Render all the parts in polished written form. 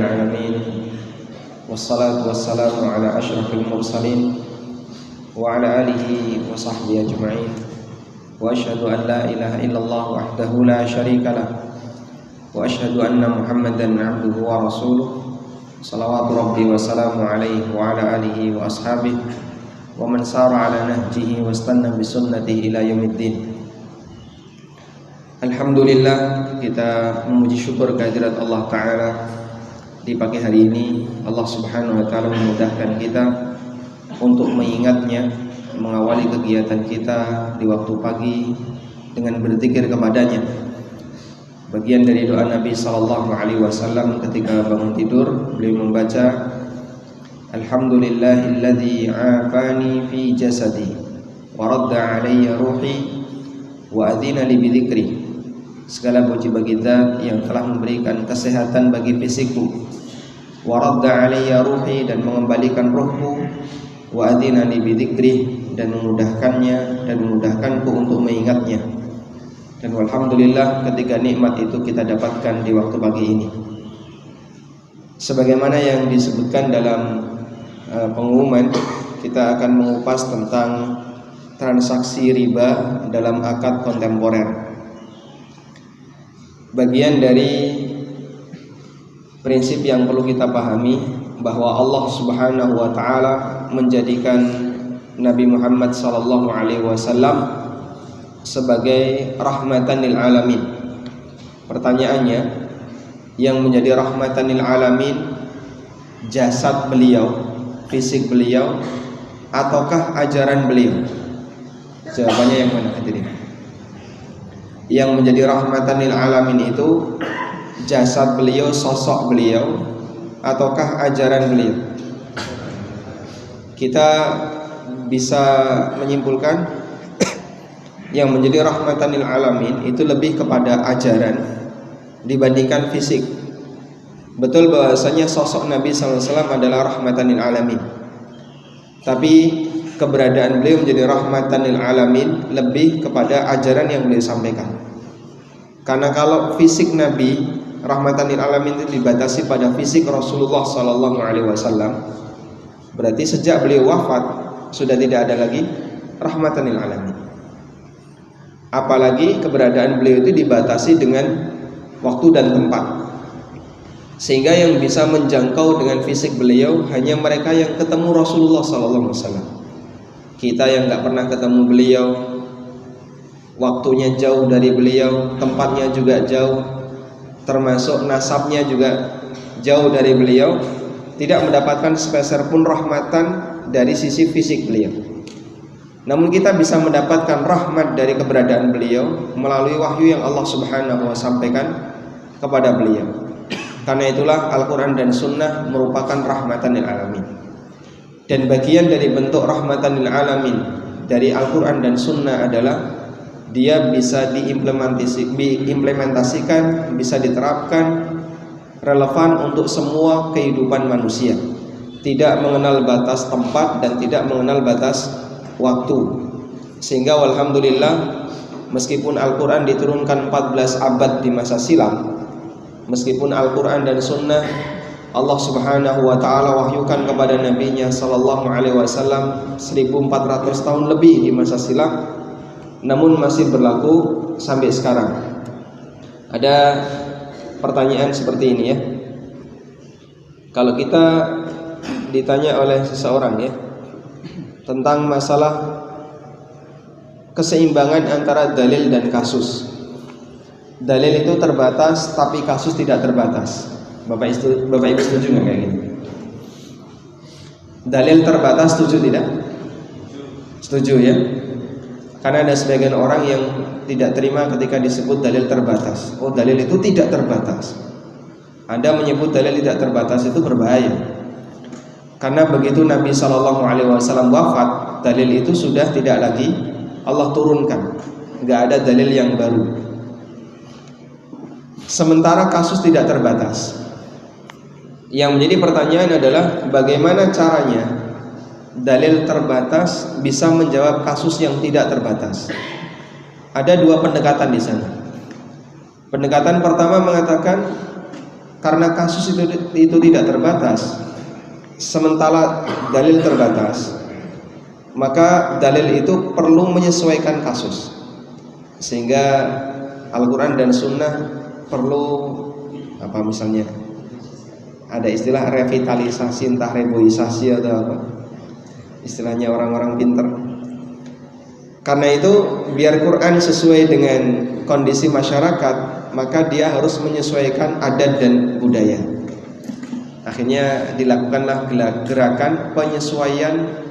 alamin. Wassalatu wassalamu ala asyrafil mursalin wa ala alihi wa sahbihi ajma'in. Wa asyhadu an la ilaha illallah wahdahu la syarika lah. Wa asyhadu anna Muhammadan 'abduhu wa rasuluh. Shalawatu rabbi wa salamu alaihi wa ala alihi wa ashabihi wa man sara ala nahjihi wa istanna bi sunnatihi ila yaumiddin. Alhamdulillah, kita memuji syukur kehadirat Allah Ta'ala. Di pagi hari ini Allah Subhanahu wa Ta'ala memudahkan kita untuk mengingatnya, mengawali kegiatan kita di waktu pagi dengan berzikir kepadanya. Bagian dari doa Nabi sallallahu alaihi wasallam ketika bangun tidur, beliau membaca Alhamdulillahilladzi afani fi jasadi wa radda alayya ruhi wa adina li bidzikri. Segala puji bagi Zat yang telah memberikan kesehatan bagi fisikku, wa radda alayya ruhi, dan mengembalikan ruhku, wa adina li bidzikri, dan memudahkannya dan memudahkanku untuk mengingatnya. Dan alhamdulillah ketika nikmat itu kita dapatkan di waktu pagi ini. Sebagaimana yang disebutkan dalam pengumuman, kita akan mengupas tentang transaksi riba dalam akad kontemporer. Bagian dari prinsip yang perlu kita pahami bahwa Allah Subhanahu wa Ta'ala menjadikan Nabi Muhammad sallallahu alaihi wasallam sebagai rahmatan lil alamin. Pertanyaannya, yang menjadi rahmatan lil alamin jasad beliau, fisik beliau, ataukah ajaran beliau? Jawabannya yang mana hadirin? Yang menjadi rahmatan lil alamin itu jasad beliau, sosok beliau, ataukah ajaran beliau? Kita bisa menyimpulkan yang menjadi rahmatan lil alamin itu lebih kepada ajaran dibandingkan fisik. Betul bahwasanya sosok Nabi SAW adalah rahmatan lil alamin, tapi keberadaan beliau menjadi rahmatan lil alamin lebih kepada ajaran yang beliau sampaikan. Karena kalau fisik Nabi rahmatan lil alamin itu dibatasi pada fisik Rasulullah SAW, berarti sejak beliau wafat sudah tidak ada lagi rahmatan lil alamin. Apalagi keberadaan beliau itu dibatasi dengan waktu dan tempat, sehingga yang bisa menjangkau dengan fisik beliau hanya mereka yang ketemu Rasulullah SAW. Kita yang nggak pernah ketemu beliau, waktunya jauh dari beliau, tempatnya juga jauh, termasuk nasabnya juga jauh dari beliau, tidak mendapatkan sepeser pun rahmatan dari sisi fisik beliau. Namun kita bisa mendapatkan rahmat dari keberadaan beliau melalui wahyu yang Allah Subhanahu wa sampaikan kepada beliau. Karena itulah Al-Quran dan Sunnah merupakan rahmatan lil alamin. Dan bagian dari bentuk rahmatan lil alamin dari Al-Quran dan Sunnah adalah dia bisa diimplementasikan, bisa diterapkan, relevan untuk semua kehidupan manusia, tidak mengenal batas tempat dan tidak mengenal batas waktu. Sehingga alhamdulillah, meskipun Al-Quran diturunkan 14 abad di masa silam, meskipun Al-Quran dan Sunnah Allah Subhanahu wa Ta'ala wahyukan kepada Nabi-Nya sallallahu alaihi wasallam 1400 tahun lebih di masa silam, namun masih berlaku sampai sekarang. Ada pertanyaan seperti ini ya. Kalau kita ditanya oleh seseorang ya tentang masalah keseimbangan antara dalil dan kasus. Dalil itu terbatas tapi kasus tidak terbatas. Bapak Ibu setuju nggak kayak gini? Dalil terbatas setuju tidak? Setuju ya. Karena ada sebagian orang yang tidak terima ketika disebut dalil terbatas. Oh, dalil itu tidak terbatas. Anda menyebut dalil tidak terbatas itu berbahaya. Karena begitu Nabi Shallallahu Alaihi Wasallam wafat, dalil itu sudah tidak lagi Allah turunkan, nggak ada dalil yang baru. Sementara kasus tidak terbatas. Yang menjadi pertanyaan adalah bagaimana caranya dalil terbatas bisa menjawab kasus yang tidak terbatas. Ada dua pendekatan di sana. Pendekatan pertama mengatakan karena kasus itu tidak terbatas, sementara dalil terbatas, maka dalil itu perlu menyesuaikan kasus. Sehingga Al-Quran dan Sunnah perlu misalnya ada istilah revitalisasi, entah reboisasi atau apa istilahnya orang-orang pinter. Karena itu biar Quran sesuai dengan kondisi masyarakat, maka dia harus menyesuaikan adat dan budaya. Akhirnya dilakukanlah gerakan penyesuaian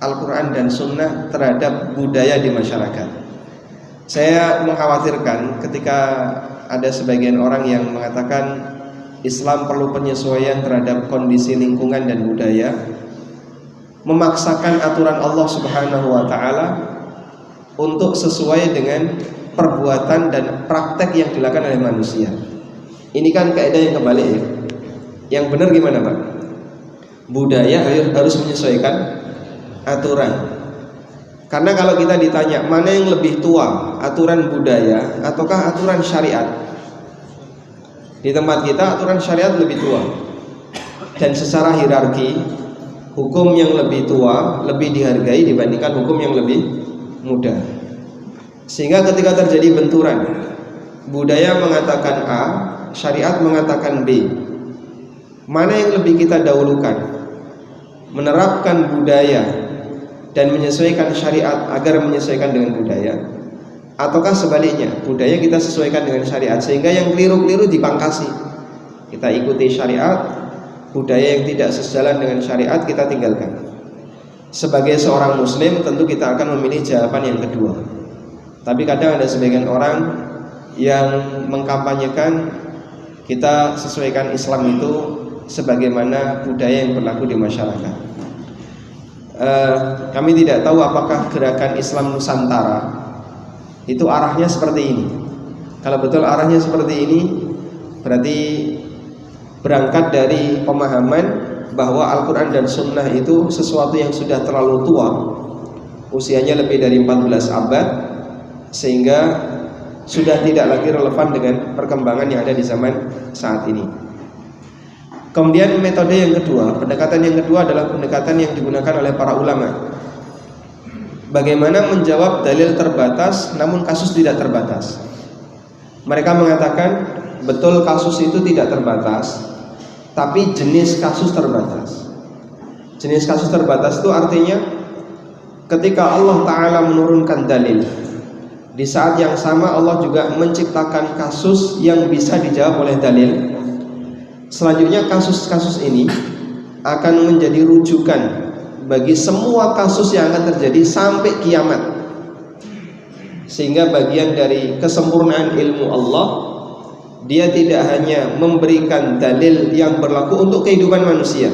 Al-Quran dan Sunnah terhadap budaya di masyarakat. Saya mengkhawatirkan ketika ada sebagian orang yang mengatakan Islam perlu penyesuaian terhadap kondisi lingkungan dan budaya, memaksakan aturan Allah Subhanahu wa Ta'ala untuk sesuai dengan perbuatan dan praktek yang dilakukan oleh manusia. Ini kan kaidah yang kebalik ya. Yang benar gimana Pak? Budaya harus menyesuaikan aturan. Karena kalau kita ditanya mana yang lebih tua, aturan budaya ataukah aturan syariat? Di tempat kita aturan syariat lebih tua. Dan secara hierarki, hukum yang lebih tua lebih dihargai dibandingkan hukum yang lebih muda. Sehingga ketika terjadi benturan, budaya mengatakan A, syariat mengatakan B, mana yang lebih kita dahulukan? Menerapkan budaya dan menyesuaikan syariat agar menyesuaikan dengan budaya, ataukah sebaliknya, budaya kita sesuaikan dengan syariat sehingga yang keliru-keliru dipangkasi, kita ikuti syariat, budaya yang tidak sejalan dengan syariat kita tinggalkan. Sebagai seorang muslim tentu kita akan memilih jawaban yang kedua. Tapi kadang ada sebagian orang yang mengkampanyekan kita sesuaikan Islam itu sebagaimana budaya yang berlaku di masyarakat. Kami tidak tahu apakah gerakan Islam Nusantara itu arahnya seperti ini. Kalau betul arahnya seperti ini, berarti berangkat dari pemahaman bahwa Al-Quran dan Sunnah itu sesuatu yang sudah terlalu tua, usianya lebih dari 14 abad, sehingga sudah tidak lagi relevan dengan perkembangan yang ada di zaman saat ini. Kemudian metode yang kedua, pendekatan yang kedua adalah pendekatan yang digunakan oleh para ulama. Bagaimana menjawab dalil terbatas namun kasus tidak terbatas. Mereka mengatakan betul kasus itu tidak terbatas, tapi jenis kasus terbatas. Jenis kasus terbatas itu artinya ketika Allah Ta'ala menurunkan dalil, di saat yang sama Allah juga menciptakan kasus yang bisa dijawab oleh dalil. Selanjutnya kasus-kasus ini akan menjadi rujukan bagi semua kasus yang akan terjadi sampai kiamat. Sehingga bagian dari kesempurnaan ilmu Allah, dia tidak hanya memberikan dalil yang berlaku untuk kehidupan manusia,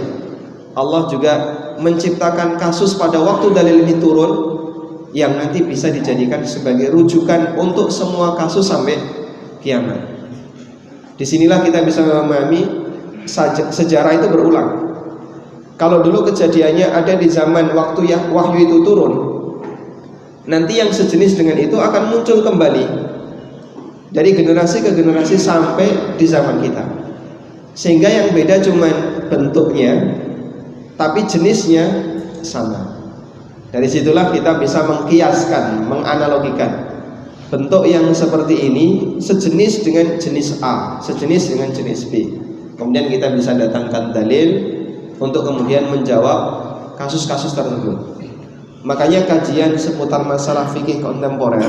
Allah juga menciptakan kasus pada waktu dalil ini turun yang nanti bisa dijadikan sebagai rujukan untuk semua kasus sampai kiamat. Disinilah kita bisa memahami sejarah itu berulang. Kalau dulu kejadiannya ada di zaman waktu wahyu itu turun, nanti yang sejenis dengan itu akan muncul kembali dari generasi ke generasi sampai di zaman kita. Sehingga yang beda cuma bentuknya, tapi jenisnya sama. Dari situlah kita bisa mengkiaskan, menganalogikan bentuk yang seperti ini sejenis dengan jenis A, sejenis dengan jenis B. Kemudian kita bisa datangkan dalil untuk kemudian menjawab kasus-kasus tersebut. Makanya kajian seputar masalah fikih kontemporer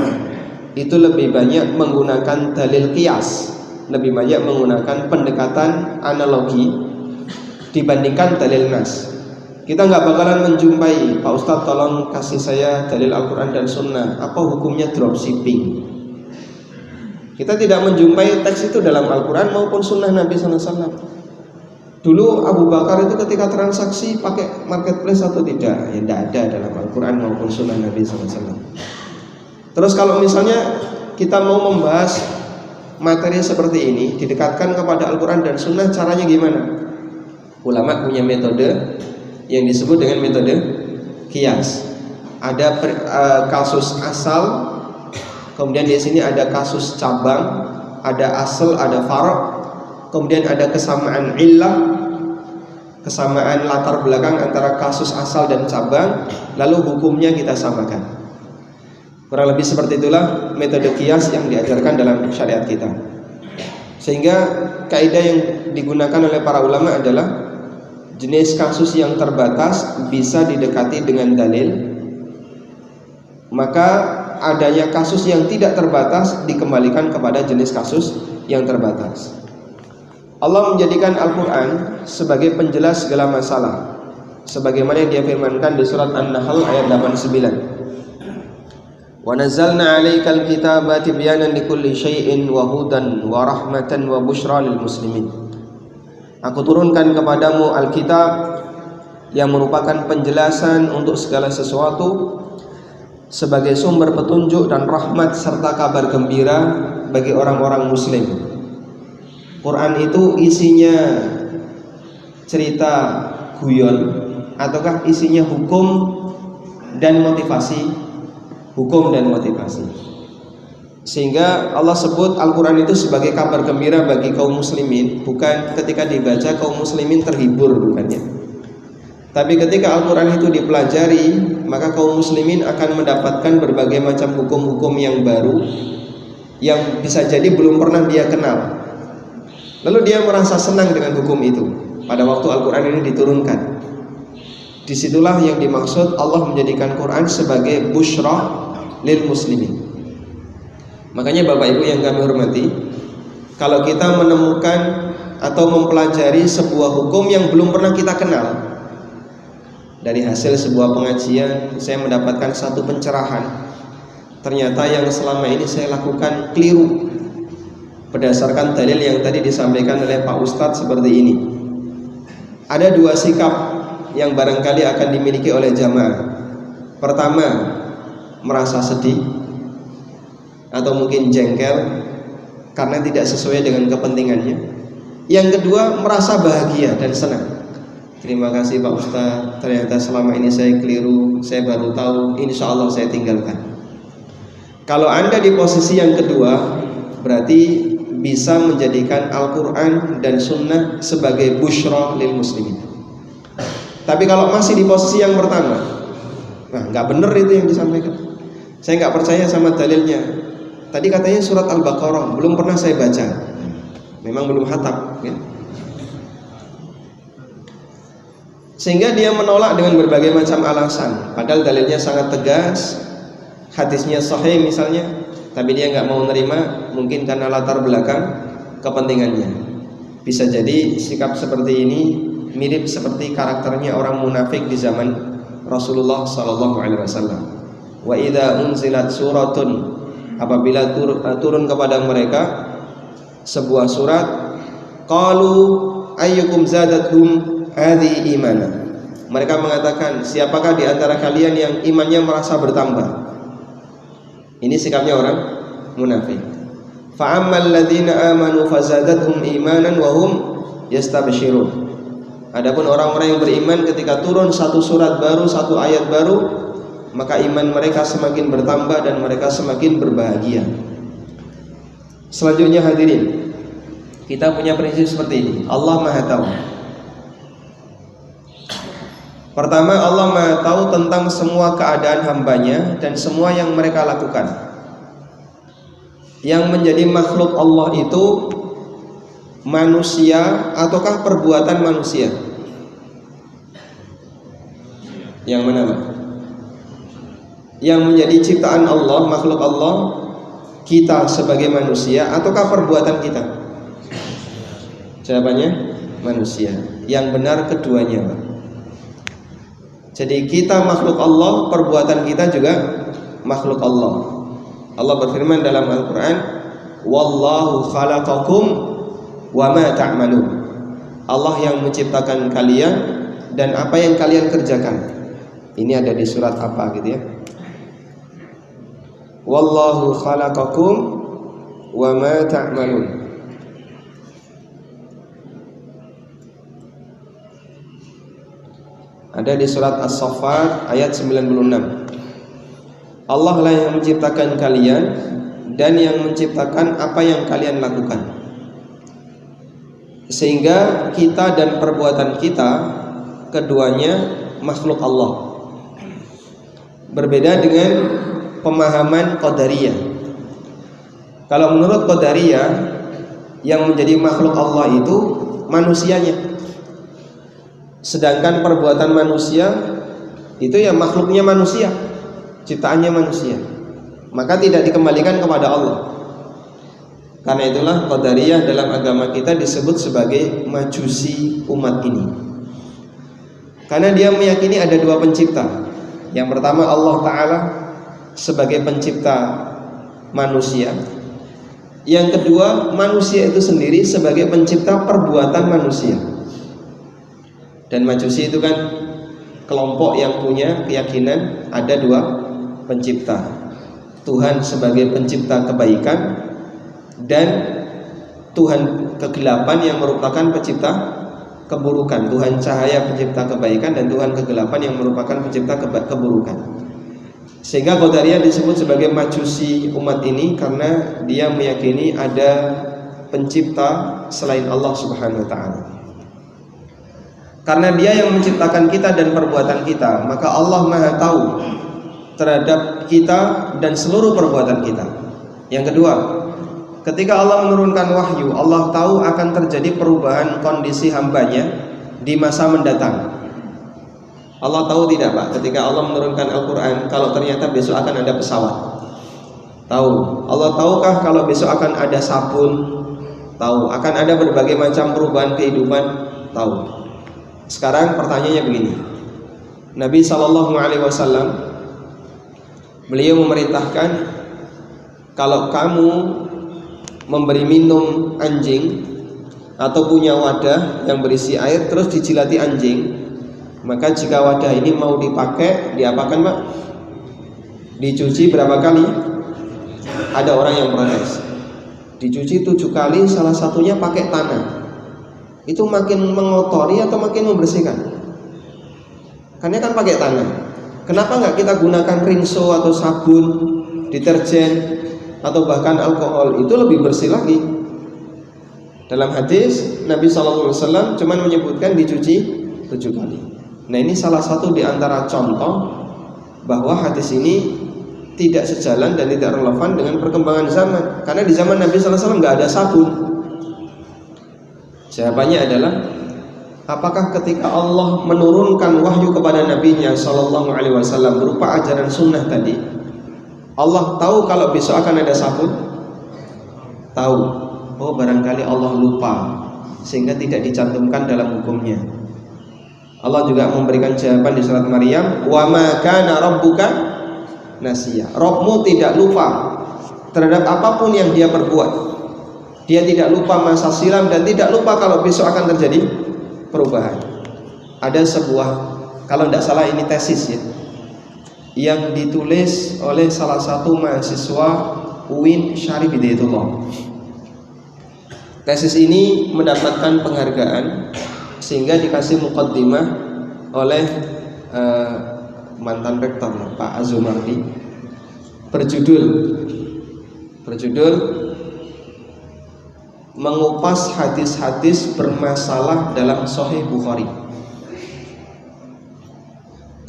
itu lebih banyak menggunakan dalil qiyas, lebih banyak menggunakan pendekatan analogi dibandingkan dalil nas. Kita nggak bakalan menjumpai, Pak Ustadz tolong kasih saya dalil Al-Quran dan Sunnah, apa hukumnya dropshipping. Kita tidak menjumpai teks itu dalam Al-Quran maupun Sunnah Nabi SAW. Dulu Abu Bakar itu ketika transaksi pakai marketplace atau tidak, ya tidak ada dalam Al-Quran maupun Sunnah Nabi SAW. Terus kalau misalnya kita mau membahas materi seperti ini, didekatkan kepada Al-Quran dan Sunnah, caranya gimana? Ulama punya metode yang disebut dengan metode qiyas. Ada kasus asal, kemudian di sini ada kasus cabang, ada asal, ada far', kemudian ada kesamaan illah, kesamaan latar belakang antara kasus asal dan cabang, lalu hukumnya kita samakan. Kurang lebih seperti itulah metode qiyas yang diajarkan dalam syariat kita. Sehingga kaidah yang digunakan oleh para ulama adalah jenis kasus yang terbatas bisa didekati dengan dalil, maka adanya kasus yang tidak terbatas dikembalikan kepada jenis kasus yang terbatas. Allah menjadikan Al-Quran sebagai penjelas segala masalah, sebagaimana yang Dia firmankan di surat An-Nahl ayat 89. Wa nazzalna 'alaikal kitaba tibyanan likulli syai'in wa hudan wa rahmatan wa busyra lil muslimin. Aku turunkan kepadamu Alkitab yang merupakan penjelasan untuk segala sesuatu, sebagai sumber petunjuk dan rahmat serta kabar gembira bagi orang-orang muslim. Quran itu isinya cerita guyon ataukah isinya hukum dan motivasi? Hukum dan motivasi. Sehingga Allah sebut Al-Quran itu sebagai kabar gembira bagi kaum muslimin, bukan ketika dibaca kaum muslimin terhibur, bukannya. Tapi ketika Al-Quran itu dipelajari, maka kaum muslimin akan mendapatkan berbagai macam hukum-hukum yang baru, yang bisa jadi belum pernah dia kenal. Lalu dia merasa senang dengan hukum itu pada waktu Al-Quran ini diturunkan. Disitulah yang dimaksud Allah menjadikan Quran sebagai busyra lil muslimin. Makanya Bapak Ibu yang kami hormati, kalau kita menemukan atau mempelajari sebuah hukum yang belum pernah kita kenal, dari hasil sebuah pengajian saya mendapatkan satu pencerahan, ternyata yang selama ini saya lakukan keliru berdasarkan dalil yang tadi disampaikan oleh Pak Ustadz seperti ini. Ada dua sikap yang barangkali akan dimiliki oleh jamaah. Pertama, merasa sedih atau mungkin jengkel karena tidak sesuai dengan kepentingannya. Yang kedua, merasa bahagia dan senang. Terima kasih Pak Ustadz, ternyata selama ini saya keliru, saya baru tahu, insya Allah saya tinggalkan. Kalau Anda di posisi yang kedua, berarti bisa menjadikan Al-Quran dan Sunnah sebagai busyra lil muslimin. Tapi kalau masih di posisi yang pertama, nah nggak bener itu yang disampaikan, saya nggak percaya sama dalilnya. Tadi katanya surat Al-Baqarah, belum pernah saya baca, memang belum khatam ya. Sehingga dia menolak dengan berbagai macam alasan, padahal dalilnya sangat tegas, hadisnya sahih misalnya, tapi dia nggak mau menerima, mungkin karena latar belakang kepentingannya. Bisa jadi sikap seperti ini mirip seperti karakternya orang munafik di zaman Rasulullah SAW. Wa idza unzilat suratun, apabila turun kepada mereka sebuah surat, qalu ayyukum zadathum hadhi imana. Mereka mengatakan, siapakah di antara kalian yang imannya merasa bertambah? Ini sikapnya orang munafik. Fa ammal ladzina amanu fazadathum imanan wa hum yastabshirun. Adapun orang-orang yang beriman ketika turun satu surat baru, satu ayat baru, maka iman mereka semakin bertambah dan mereka semakin berbahagia. Selanjutnya hadirin, kita punya prinsip seperti ini. Allah Maha Tahu. Pertama, Allah Maha Tahu tentang semua keadaan hambanya dan semua yang mereka lakukan. Yang menjadi makhluk Allah itu manusia ataukah perbuatan manusia? Yang mana? Yang menjadi ciptaan Allah, makhluk Allah, kita sebagai manusia ataukah perbuatan kita? Jawabannya manusia. Yang benar keduanya, Pak. Jadi kita makhluk Allah, perbuatan kita juga makhluk Allah. Allah berfirman dalam Al-Quran, wallahu khalaqakum wa ma ta'malun. Allah yang menciptakan kalian dan apa yang kalian kerjakan. Ini ada di surat apa gitu ya? Wallahu khalaqakum wa ma ta'malun. Ada di surat As-Saffat ayat 96. Allah lah yang menciptakan kalian dan yang menciptakan apa yang kalian lakukan. Sehingga kita dan perbuatan kita keduanya makhluk Allah. Berbeda dengan pemahaman Qadariyah. Kalau menurut Qadariyah, yang menjadi makhluk Allah itu manusianya. Sedangkan perbuatan manusia itu ya makhluknya manusia, ciptaannya manusia. Maka tidak dikembalikan kepada Allah. Karena itulah Qadariyah dalam agama kita disebut sebagai majusi umat ini. Karena dia meyakini ada dua pencipta. Yang pertama Allah Ta'ala sebagai pencipta manusia. Yang kedua manusia itu sendiri sebagai pencipta perbuatan manusia. Dan majusi itu kan kelompok yang punya keyakinan ada dua pencipta. Tuhan sebagai pencipta kebaikan dan Tuhan kegelapan yang merupakan pencipta keburukan. Tuhan cahaya pencipta kebaikan dan Tuhan kegelapan yang merupakan pencipta keburukan. Sehingga Qadariyah disebut sebagai majusi umat ini karena dia meyakini ada pencipta selain Allah Subhanahu wa taala. Karena dia yang menciptakan kita dan perbuatan kita, maka Allah Maha tahu terhadap kita dan seluruh perbuatan kita. Yang kedua, ketika Allah menurunkan wahyu, Allah tahu akan terjadi perubahan kondisi hambanya di masa mendatang. Allah tahu tidak Pak, ketika Allah menurunkan Al-Quran, kalau ternyata besok akan ada pesawat? Tahu. Allah tahukah kalau besok akan ada sabun? Tahu. Akan ada berbagai macam perubahan kehidupan? Tahu. Sekarang pertanyaannya begini, Nabi SAW beliau memerintahkan kalau kamu memberi minum anjing atau punya wadah yang berisi air terus dijilati anjing, maka jika wadah ini mau dipakai, diapakan Pak? Dicuci berapa kali? Ada orang yang protes, dicuci 7 kali, salah satunya pakai tanah. Itu makin mengotori atau makin membersihkan? Karena kan pakai tanah. Kenapa nggak kita gunakan rinso atau sabun, deterjen atau bahkan alkohol? Itu lebih bersih lagi. Dalam hadis Nabi SAW cuma menyebutkan dicuci 7 kali. Nah ini salah satu di antara contoh bahwa hadis ini tidak sejalan dan tidak relevan dengan perkembangan zaman. Karena di zaman Nabi SAW nggak ada sabun. Jawabannya adalah, apakah ketika Allah menurunkan wahyu kepada Nabi-Nya SAW berupa ajaran sunnah tadi, Allah tahu kalau besok akan ada sabun? Tahu. Oh barangkali Allah lupa sehingga tidak dicantumkan dalam hukumnya. Allah juga memberikan jawaban di surat Maryam, wa ma kana rabbuka nasiya. Rabbmu tidak lupa terhadap apapun yang dia perbuat. Dia tidak lupa masa silam dan tidak lupa kalau besok akan terjadi perubahan. Ada sebuah, kalau tidak salah ini tesis ya, yang ditulis oleh salah satu mahasiswa UIN Syarif Hidayatullah. Tesis ini mendapatkan penghargaan sehingga dikasih muqaddimah oleh mantan rektor Pak Azumardi, berjudul mengupas hadis-hadis bermasalah dalam Sahih Bukhari.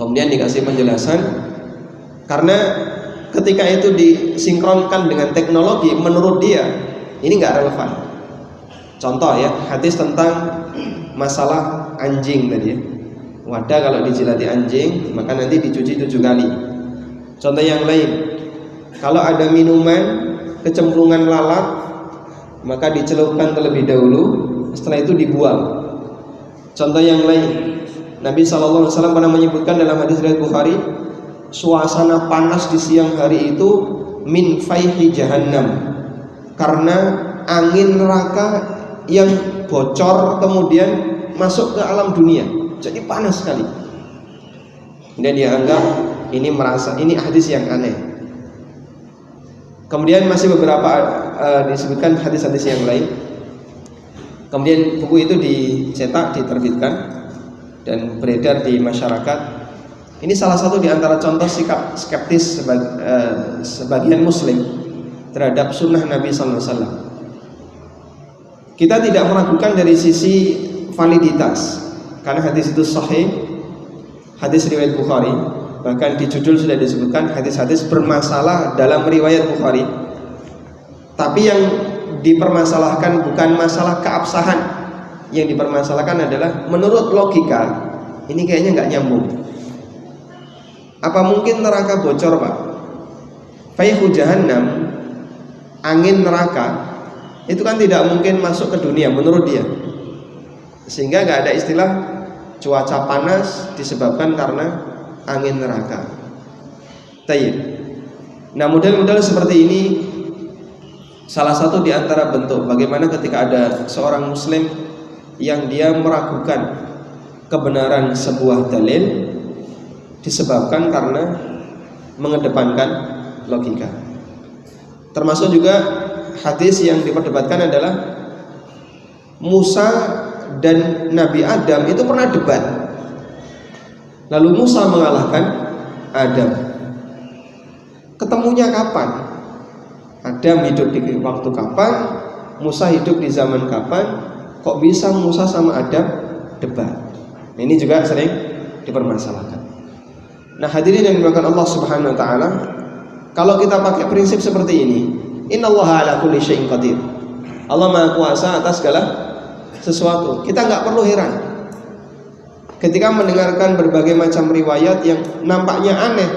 Kemudian dikasih penjelasan, karena ketika itu disinkronkan dengan teknologi, menurut dia ini nggak relevan. Contoh ya, hadis tentang masalah anjing tadi ya. Wadah kalau dijilati anjing maka nanti dicuci 7 kali. Contoh yang lain, kalau ada minuman kecemplungan lalat maka dicelupkan terlebih dahulu, setelah itu dibuang. Contoh yang lain, Nabi SAW pernah menyebutkan dalam hadis riwayat Bukhari, suasana panas di siang hari itu min faihi jahannam, karena angin neraka yang bocor kemudian masuk ke alam dunia, jadi panas sekali. Dan dia anggap ini hadis yang aneh. Kemudian masih beberapa disebutkan hadis-hadis yang lain. Kemudian buku itu dicetak, diterbitkan dan beredar di masyarakat. Ini salah satu di antara contoh sikap skeptis sebagian Muslim terhadap sunnah Nabi SAW. Kita tidak meragukan dari sisi validitas, karena hadis itu sahih, hadis riwayat Bukhari. Bahkan di judul sudah disebutkan hadis-hadis bermasalah dalam riwayat Bukhari. Tapi yang dipermasalahkan bukan masalah keabsahan, yang dipermasalahkan adalah menurut logika ini kayaknya nggak nyambung. Apa mungkin neraka bocor, Pak? Fayhu jahannam, angin neraka itu kan tidak mungkin masuk ke dunia menurut dia, sehingga nggak ada istilah cuaca panas disebabkan karena angin neraka. Tayyib. Nah, model-model seperti ini salah satu di antara bentuk bagaimana ketika ada seorang muslim yang dia meragukan kebenaran sebuah dalil disebabkan karena mengedepankan logika. Termasuk juga hadis yang diperdebatkan adalah Musa dan Nabi Adam itu pernah debat. Lalu Musa mengalahkan Adam. Ketemunya kapan? Adam hidup di waktu kapan? Musa hidup di zaman kapan? Kok bisa Musa sama Adam debat? Ini juga sering dipermasalahkan. Nah, hadirin yang dimuliakan Allah Subhanahu wa taala, kalau kita pakai prinsip seperti ini, innallaha ala kulli syai'in qadir. Allah Maha Kuasa atas segala sesuatu. Kita nggak perlu heran ketika mendengarkan berbagai macam riwayat yang nampaknya aneh,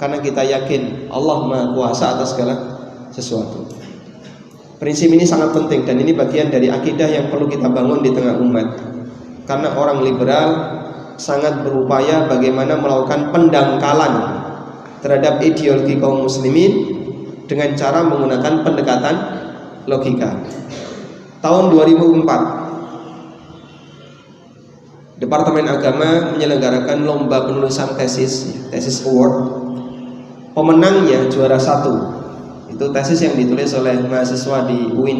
karena kita yakin Allah Maha Kuasa atas segala sesuatu. Prinsip ini sangat penting dan ini bagian dari akidah yang perlu kita bangun di tengah umat. Karena orang liberal sangat berupaya bagaimana melakukan pendangkalan terhadap ideologi kaum muslimin dengan cara menggunakan pendekatan logika. Tahun 2004, Departemen Agama menyelenggarakan lomba penulisan tesis award. Pemenangnya juara 1. Itu tesis yang ditulis oleh mahasiswa di UIN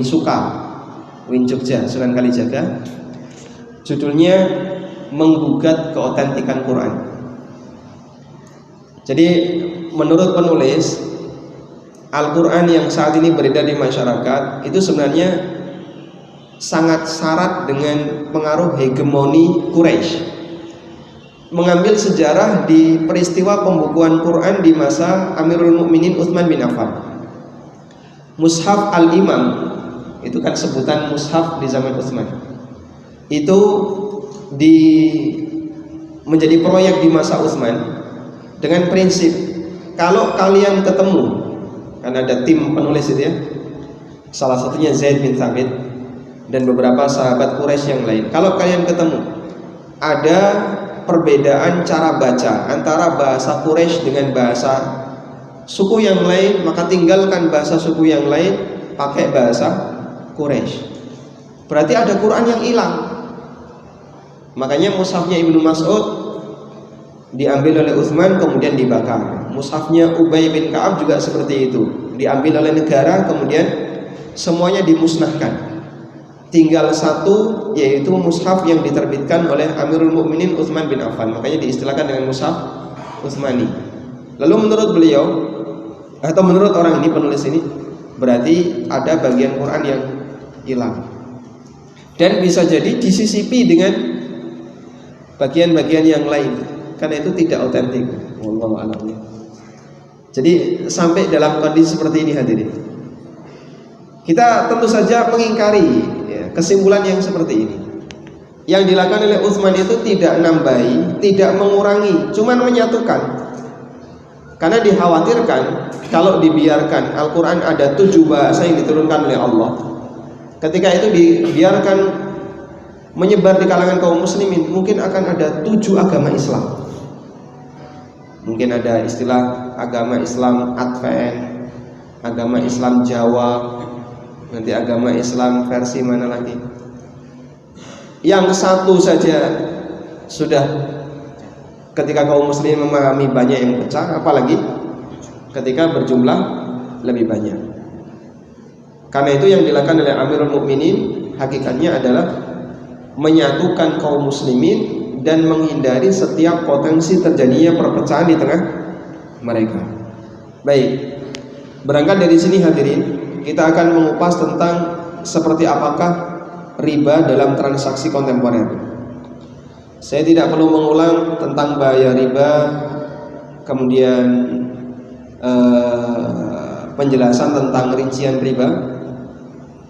Jogja, Sunan Kalijaga. Judulnya menggugat keotentikan Quran. Jadi menurut penulis, Al-Quran yang saat ini beredar di masyarakat itu sebenarnya sangat syarat dengan pengaruh hegemoni Quraisy. Mengambil sejarah di peristiwa pembukuan Quran di masa Amirul Mukminin Utsman bin Affan. Mushaf Al-Imam, itu kan sebutan mushaf di zaman Utsman. Itu menjadi proyek di masa Utsman dengan prinsip, kalau kalian ketemu, kan ada tim penulis itu ya, salah satunya Zaid bin Thabit dan beberapa sahabat Quraisy yang lain. Kalau kalian ketemu ada perbedaan cara baca antara bahasa Quraisy dengan bahasa suku yang lain, maka tinggalkan bahasa suku yang lain, pakai bahasa Quraisy. Berarti ada Quran yang hilang. Makanya mushafnya Ibnu Mas'ud diambil oleh Utsman kemudian dibakar. Mushafnya Ubay bin Ka'ab juga seperti itu, diambil oleh negara kemudian semuanya dimusnahkan. Tinggal satu, yaitu mushaf yang diterbitkan oleh Amirul Mukminin Utsman bin Affan. Makanya diistilahkan dengan mushaf Utsmani. Lalu menurut beliau atau menurut orang ini, penulis ini, berarti ada bagian Quran yang hilang dan bisa jadi disisipi dengan bagian-bagian yang lain, karena itu tidak otentik. Wallahu a'lam. Jadi sampai dalam kondisi seperti ini hadirin, kita tentu saja mengingkari kesimpulan yang seperti ini. Yang dilakukan oleh Utsman itu tidak nambahi, tidak mengurangi, cuma menyatukan. Karena dikhawatirkan kalau dibiarkan Al-Quran ada 7 bahasa yang diturunkan oleh Allah, ketika itu dibiarkan menyebar di kalangan kaum muslimin, mungkin akan ada 7 agama Islam. Mungkin ada istilah agama Islam Advent, agama Islam Jawa, nanti agama Islam versi mana lagi. Yang satu saja sudah ketika kaum muslimin memahami banyak yang pecah, apalagi ketika berjumlah lebih banyak. Karena itu yang dilakukan oleh Amirul Mukminin hakikatnya adalah menyatukan kaum muslimin dan menghindari setiap potensi terjadinya perpecahan di tengah mereka. Baik, berangkat dari sini hadirin, kita akan mengupas tentang seperti apakah riba dalam transaksi kontemporer. Saya tidak perlu mengulang tentang bahaya riba, kemudian penjelasan tentang rincian riba.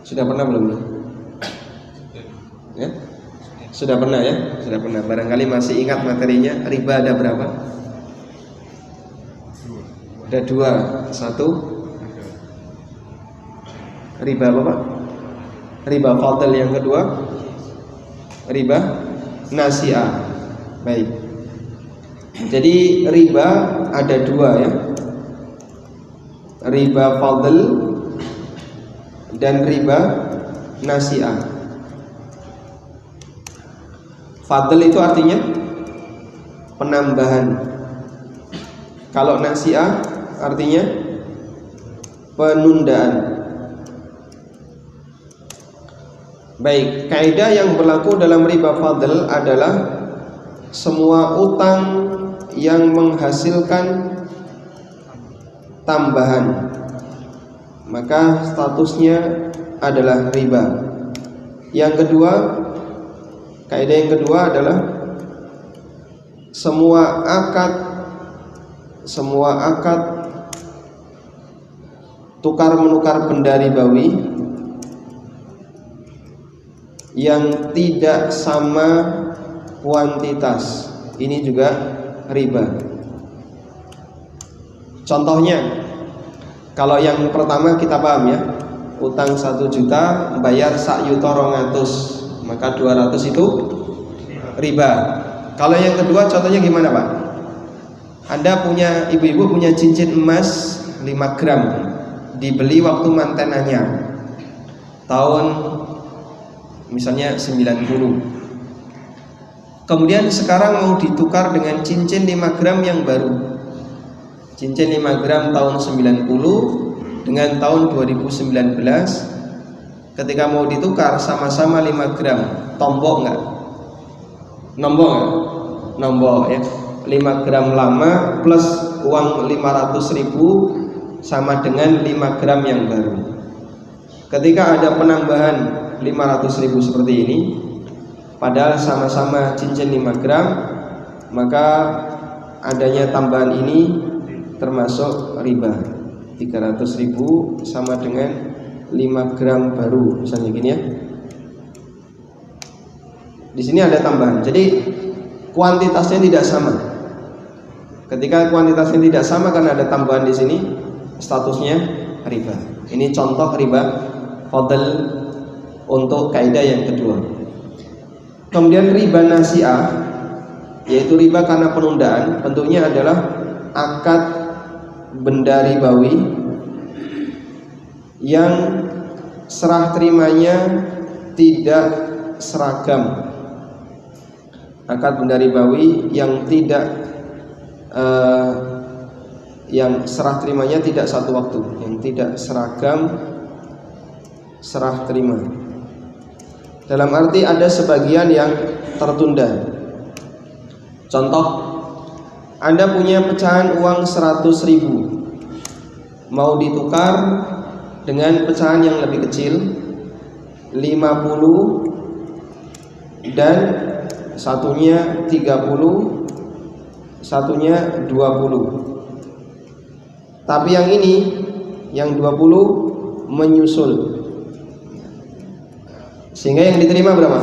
Sudah pernah belum? Ya? Sudah pernah ya? Sudah pernah. Barangkali masih ingat materinya. Riba ada berapa? Ada dua. Satu, riba apa Pak? Riba fadl. Yang kedua, riba nasi'ah. Baik. Jadi riba ada dua ya. Riba fadl dan riba nasi'ah. Fadl itu artinya penambahan. Kalau nasi'ah artinya penundaan. Baik, kaidah yang berlaku dalam riba fadl adalah semua utang yang menghasilkan tambahan, maka statusnya adalah riba. Yang kedua, kaidah yang kedua adalah semua akad tukar menukar benda ribawi yang tidak sama kuantitas, ini juga riba. Contohnya, kalau yang pertama kita paham ya, utang 1 juta bayar sak yuta 200, maka 200 itu riba. Kalau yang kedua contohnya gimana Pak? Anda punya, ibu-ibu punya cincin emas 5 gram, dibeli waktu mantenannya tahun misalnya 90. Kemudian sekarang mau ditukar dengan cincin 5 gram yang baru. Cincin 5 gram tahun 90 dengan tahun 2019. Ketika mau ditukar sama-sama 5 gram, tombok enggak? Nombok enggak? Nombok ya. 5 gram lama plus uang 500.000 sama dengan 5 gram yang baru. Ketika ada penambahan 500.000 seperti ini, padahal sama-sama cincin 5 gram, maka adanya tambahan ini termasuk riba. 300.000 sama dengan 5 gram baru, misalnya gini ya. Di sini ada tambahan. Jadi kuantitasnya tidak sama. Ketika kuantitasnya tidak sama karena ada tambahan di sini, statusnya riba. Ini contoh riba fadl untuk kaidah yang kedua. Kemudian riba nasi'ah, yaitu riba karena penundaan, bentuknya adalah akad benda ribawi yang serah terimanya tidak seragam. Akad benda ribawi yang tidak yang serah terimanya tidak satu waktu, yang tidak seragam serah terima. Dalam arti ada sebagian yang tertunda. Contoh, Anda punya pecahan uang 100.000, mau ditukar dengan pecahan yang lebih kecil 50 dan satunya 30, satunya 20. Tapi yang ini, yang 20 menyusul, sehingga yang diterima berapa?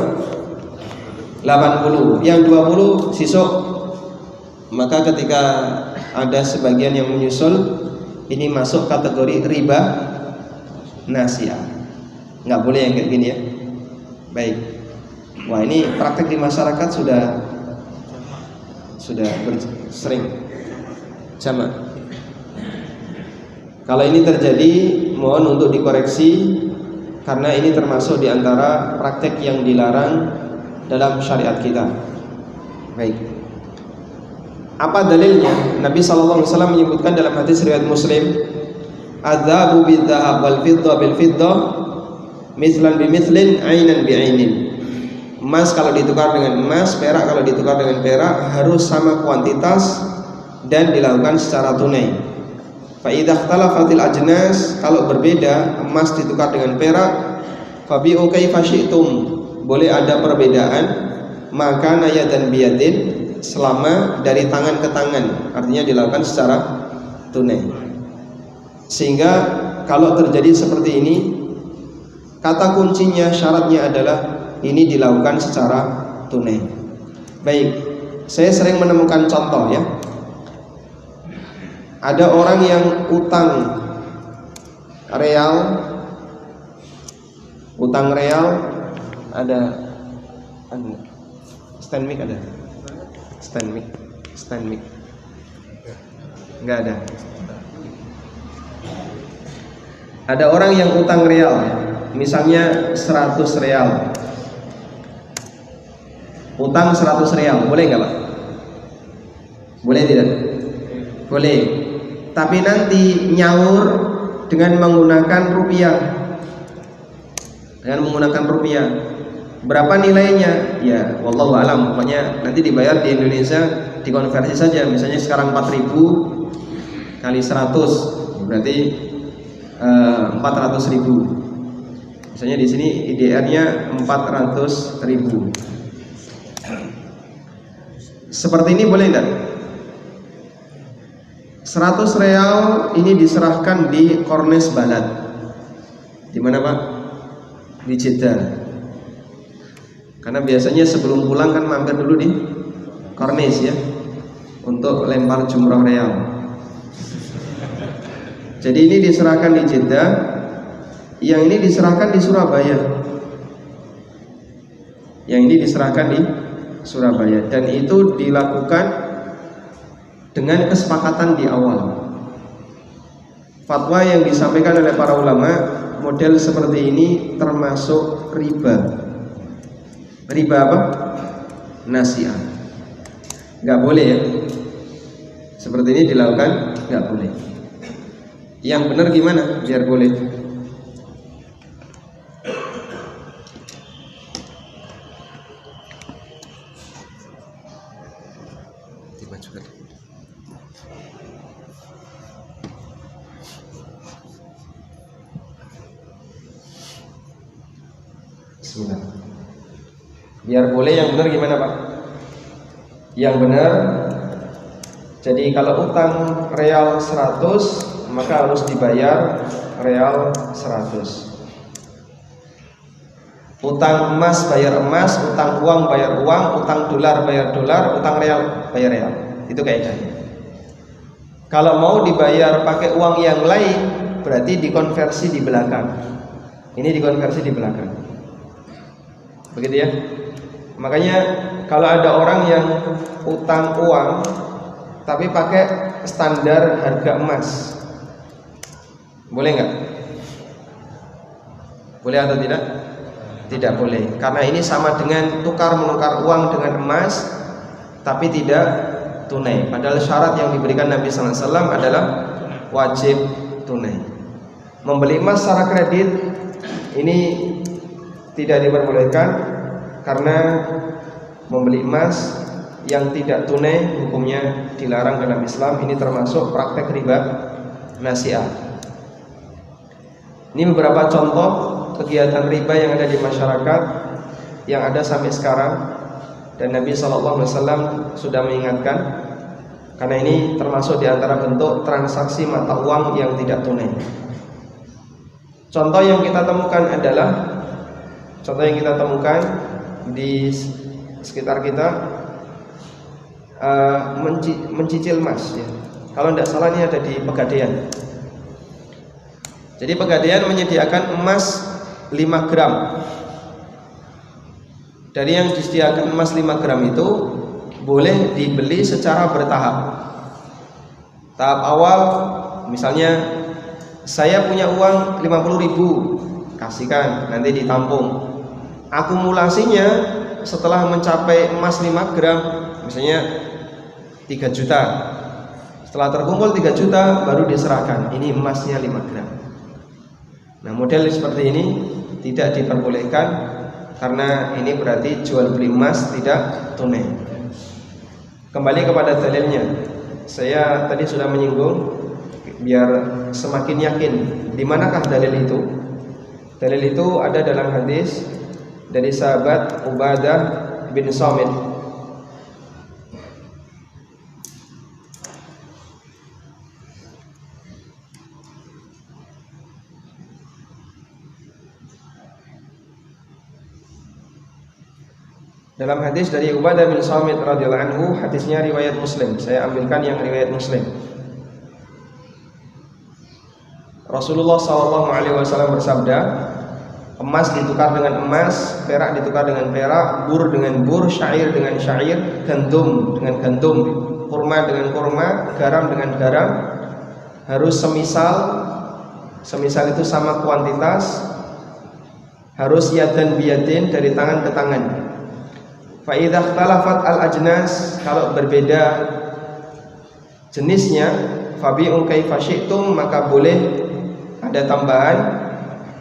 80. Yang 20 sisuk. Maka ketika ada sebagian yang menyusul, ini masuk kategori riba nasi'ah. Nggak boleh yang kayak gini ya. Baik. Wah, ini praktek di masyarakat sudah sering jamak. Kalau ini terjadi, mohon untuk dikoreksi, karena ini termasuk di antara praktek yang dilarang dalam syariat kita. Baik. Apa dalilnya? Nabi SAW menyebutkan dalam hadis riwayat Muslim, "Adzabu bidzahab wal fiddah bil fiddah, mithlan bi mithlin, ainan bi ainin." Emas kalau ditukar dengan emas, perak kalau ditukar dengan perak harus sama kuantitas dan dilakukan secara tunai. Fa idza ikhtalafatil ajnas, kalau berbeda emas ditukar dengan perak, fabi'u kaifa syi'tum, boleh ada perbedaan maka naya dan biyadin selama dari tangan ke tangan, artinya dilakukan secara tunai. Sehingga kalau terjadi seperti ini, kata kuncinya, syaratnya adalah ini dilakukan secara tunai. Baik, saya sering menemukan contoh ya. Ada orang yang utang real, ada stand mic, nggak ada. Ada orang yang utang real, misalnya 100 real, utang 100 real, boleh nggak Pak? Boleh tidak? Boleh. Tapi nanti nyaur dengan menggunakan rupiah. Berapa nilainya? Ya, wallahu alam. Pokoknya nanti dibayar di Indonesia, dikonversi saja. Misalnya sekarang 4.000 kali 100, berarti 400.000. Misalnya di sini IDR-nya 400.000. Seperti ini boleh enggak? 100 real ini diserahkan di Kornes Balad. Di mana Pak? Di Jeddah. Karena biasanya sebelum pulang kan mampir dulu di Kornes ya, untuk lempar jumroh real. Jadi ini diserahkan di Jeddah, yang ini diserahkan di Surabaya. Yang ini diserahkan di Surabaya, dan itu dilakukan dengan kesepakatan di awal. Fatwa yang disampaikan oleh para ulama, model seperti ini termasuk riba. Riba apa? Nasi'ah. Nggak boleh ya. Seperti ini dilakukan, nggak boleh. Yang benar gimana? Biar boleh. Bismillah. Biar boleh, yang benar gimana Pak? Yang benar, jadi kalau utang real 100, maka harus dibayar real 100. Utang emas bayar emas, utang uang bayar uang, utang dolar bayar dolar, utang real bayar real. Itu kaidahnya. Kalau mau dibayar pakai uang yang lain, berarti dikonversi di belakang. Ini dikonversi di belakang. Begitu ya. Makanya kalau ada orang yang utang uang tapi pakai standar harga emas, boleh nggak? Boleh atau tidak? Tidak boleh, karena ini sama dengan tukar menukar uang dengan emas tapi tidak tunai. Padahal syarat yang diberikan Nabi SAW adalah wajib tunai. Membeli emas secara kredit ini tidak diperbolehkan, karena membeli emas yang tidak tunai hukumnya dilarang dalam Islam. Ini termasuk praktek riba nasi'ah. Ini beberapa contoh kegiatan riba yang ada di masyarakat, yang ada sampai sekarang, dan Nabi SAW sudah mengingatkan, karena ini termasuk di antara bentuk transaksi mata uang yang tidak tunai. Contoh yang kita temukan di sekitar kita, mencicil emas ya. Kalau tidak salah ini ada di Pegadaian. Jadi Pegadaian menyediakan emas 5 gram. Dari yang disediakan emas 5 gram itu boleh dibeli secara bertahap. Tahap awal, misalnya saya punya uang 50.000, kasihkan, nanti ditampung. Akumulasinya setelah mencapai emas 5 gram, misalnya 3 juta. Setelah terkumpul 3 juta baru diserahkan, ini emasnya 5 gram. Nah, model seperti ini tidak diperbolehkan, karena ini berarti jual beli emas tidak tunai. Kembali kepada dalilnya, saya tadi sudah menyinggung biar semakin yakin di manakah dalil itu. Dalil itu ada dalam hadis dari sahabat Ubadah bin Samit. Dalam hadis dari Ubadah bin Samit radhiyallahu anhu, hadisnya riwayat Muslim. Saya ambilkan yang riwayat Muslim. Rasulullah SAW bersabda, emas ditukar dengan emas, perak ditukar dengan perak, bur dengan bur, syair dengan syair, gandum dengan gandum, kurma dengan kurma, garam dengan garam, harus semisal. Semisal itu sama kuantitas, harus yadan biyadin, dari tangan ke tangan. Fa idza ikhtalafat al-ajnas, kalau berbeda jenisnya, fabi'u kaifa syi'tum, maka boleh ada tambahan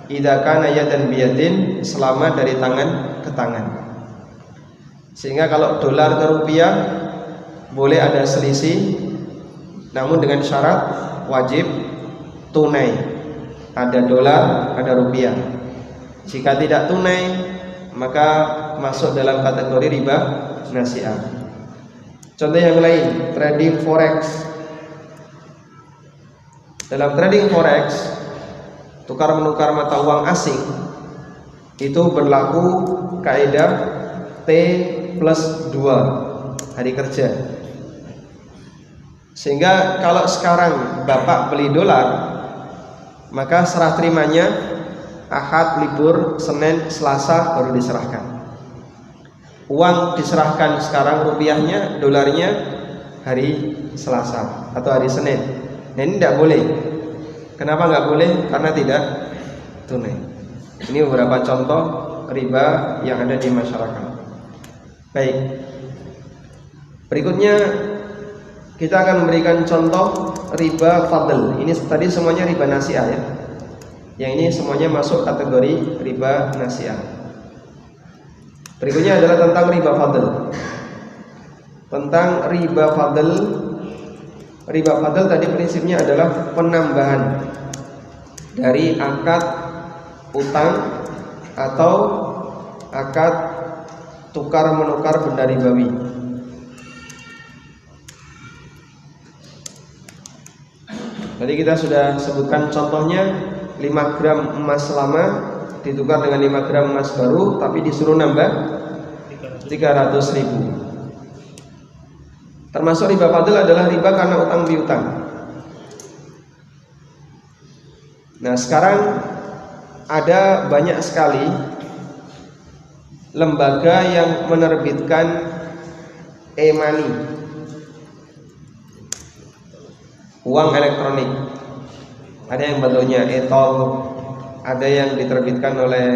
idza kana yadan biyadin, selama dari tangan ke tangan. Sehingga kalau dolar ke rupiah boleh ada selisih, namun dengan syarat wajib tunai. Ada dolar, ada rupiah. Jika tidak tunai, maka masuk dalam kategori riba nasi'ah. Contoh yang lain, trading forex. Dalam trading forex, tukar menukar mata uang asing, itu berlaku kaidah T+2 hari kerja. Sehingga kalau sekarang Bapak beli dolar, maka serah terimanya Ahad, libur, Senin, Selasa baru diserahkan. Uang diserahkan sekarang, rupiahnya, dolarnya hari Selasa atau hari Senin. Nah, ini tidak boleh. Kenapa nggak boleh? Karena tidak tunai. Ini beberapa contoh riba yang ada di masyarakat. Baik. Berikutnya kita akan memberikan contoh riba fadl. Ini tadi semuanya riba nasi'ah ya. Yang ini semuanya masuk kategori riba nasi'ah. Berikutnya adalah tentang riba fadl. Tentang riba fadl. Riba fadl tadi prinsipnya adalah penambahan dari akad utang atau akad tukar menukar benda ribawi. Tadi kita sudah sebutkan contohnya, 5 gram emas lama ditukar dengan 5 gram emas baru, tapi disuruh nambah 300.000. Termasuk riba fadl adalah riba karena utang piutang. Nah, sekarang ada banyak sekali lembaga yang menerbitkan e-money, uang elektronik. Ada yang bentuknya e-tol, ada yang diterbitkan oleh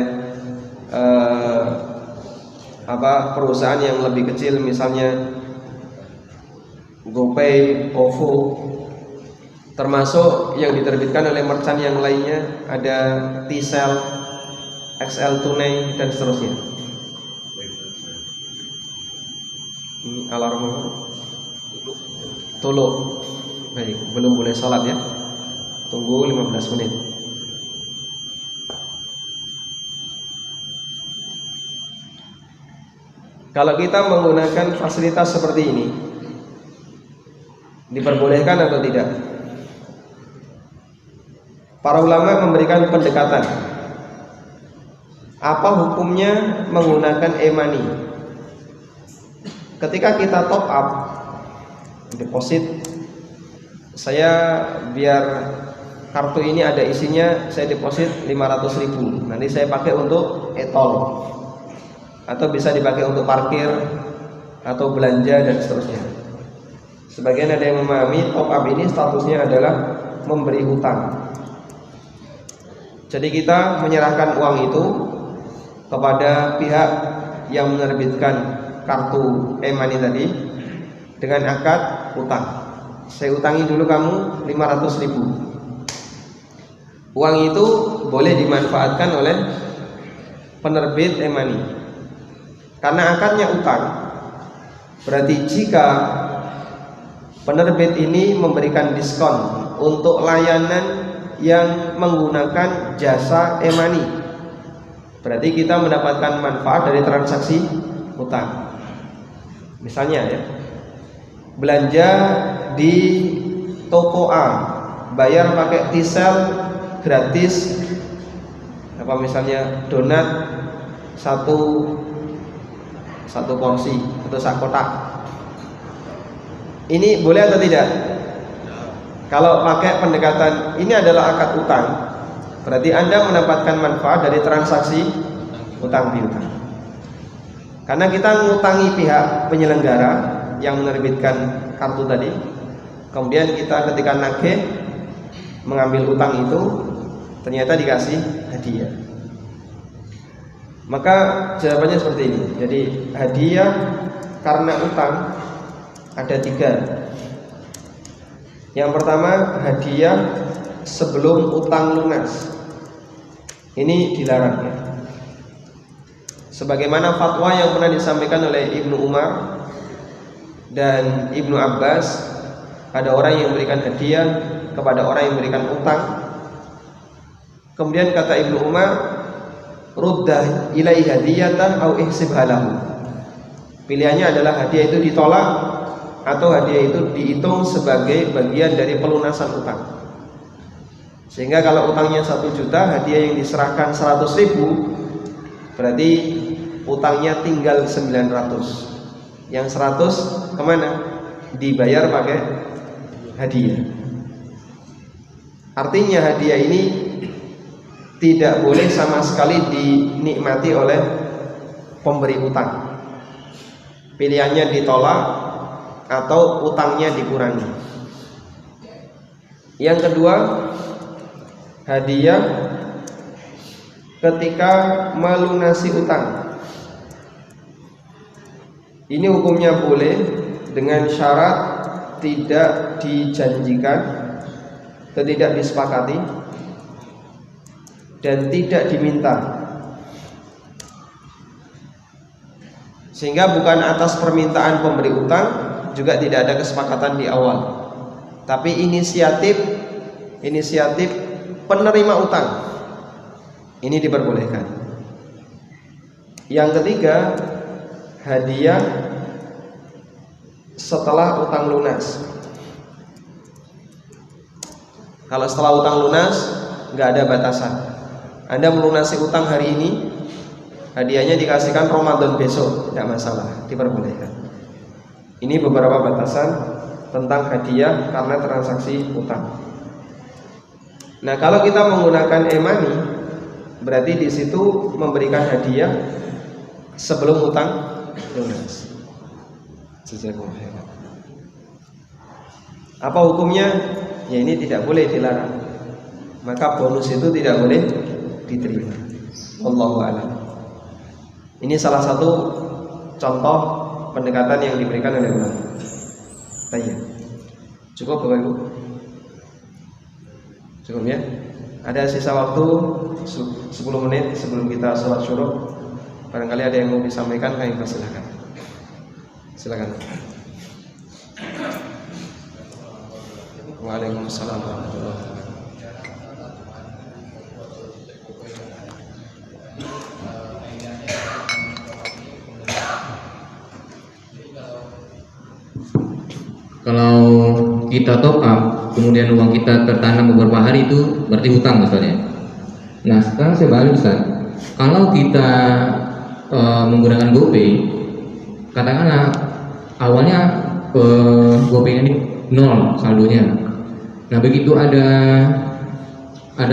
perusahaan yang lebih kecil, misalnya GoPay, OVO, termasuk yang diterbitkan oleh merchant yang lainnya, ada T-Cell, XL Tunai, dan seterusnya. Ini alarm Tuluk. Baik, belum boleh sholat ya. Tunggu 15 menit. Kalau kita menggunakan fasilitas seperti ini, diperbolehkan atau tidak? Para ulama memberikan pendekatan. Apa hukumnya menggunakan e-money? Ketika kita top up, deposit, saya biar kartu ini ada isinya, saya deposit 500.000. Nanti saya pakai untuk e-tol, atau bisa dipakai untuk parkir atau belanja dan seterusnya. Sebagian ada yang memahami top up ini statusnya adalah memberi hutang. Jadi kita menyerahkan uang itu kepada pihak yang menerbitkan kartu e-money tadi dengan akad hutang. Saya utangi dulu kamu 500.000. Uang itu boleh dimanfaatkan oleh penerbit e-money. Karena akadnya utang, berarti jika penerbit ini memberikan diskon untuk layanan yang menggunakan jasa e-money, berarti kita mendapatkan manfaat dari transaksi utang. Misalnya ya, belanja di toko A, bayar pakai T-cell gratis, apa misalnya donat satu porsi atau sak kotak. Ini boleh atau tidak? Kalau pakai pendekatan ini adalah akad utang, berarti Anda mendapatkan manfaat dari transaksi utang piutang. Karena kita ngutangi pihak penyelenggara yang menerbitkan kartu tadi, kemudian kita ketika nagih mengambil utang itu ternyata dikasih hadiah. Maka jawabannya seperti ini. Jadi hadiah karena utang ada 3. Yang pertama, hadiah sebelum utang lunas. Ini dilarang ya. Sebagaimana fatwa yang pernah disampaikan oleh Ibnu Umar dan Ibnu Abbas, ada orang yang memberikan hadiah kepada orang yang memberikan utang. Kemudian kata Ibnu Umar, ruddah ilai hadiyatan au ihsibha lahu. Pilihannya adalah hadiah itu ditolak atau hadiah itu dihitung sebagai bagian dari pelunasan utang. Sehingga kalau utangnya 1 juta, hadiah yang diserahkan 100.000, berarti utangnya tinggal 900. Yang 100 kemana? Dibayar pakai hadiah. Artinya hadiah ini tidak boleh sama sekali dinikmati oleh pemberi utang. Pilihannya ditolak atau utangnya dikurangi. Yang kedua, hadiah ketika melunasi utang. Ini hukumnya boleh dengan syarat tidak dijanjikan, tidak disepakati, dan tidak diminta. Sehingga bukan atas permintaan pemberi utang, juga tidak ada kesepakatan di awal, tapi inisiatif penerima utang ini diperbolehkan. Yang ketiga, hadiah setelah utang lunas. Kalau setelah utang lunas nggak ada batasan. Anda melunasi utang hari ini, hadiahnya dikasihkan Ramadan besok, tidak masalah, diperbolehkan. Ini beberapa batasan tentang hadiah karena transaksi utang. Nah, kalau kita menggunakan e-money, berarti di situ memberikan hadiah sebelum utang lunas. Apa hukumnya? Ya ini tidak boleh dilarang. Maka bonus itu tidak boleh diterima. Wallahu a'lam. Ini salah satu contoh pendekatan yang diberikan oleh ulama. Tanya. Cukup Bapak Ibu? Cukup ya? Ada sisa waktu 10 menit sebelum kita sholat syuruk. Barangkali ada yang mau disampaikan, kami persilakan. Silakan. Waalaikumsalam warahmatullahi wabarakatuh. Kalau kita top up, kemudian uang kita tertanam beberapa hari, itu berarti hutang misalnya. Nah, sekarang saya balik Ustaz. Kalau kita menggunakan GoPay, katakanlah awalnya GoPay ini 0 saldonya. Nah, begitu ada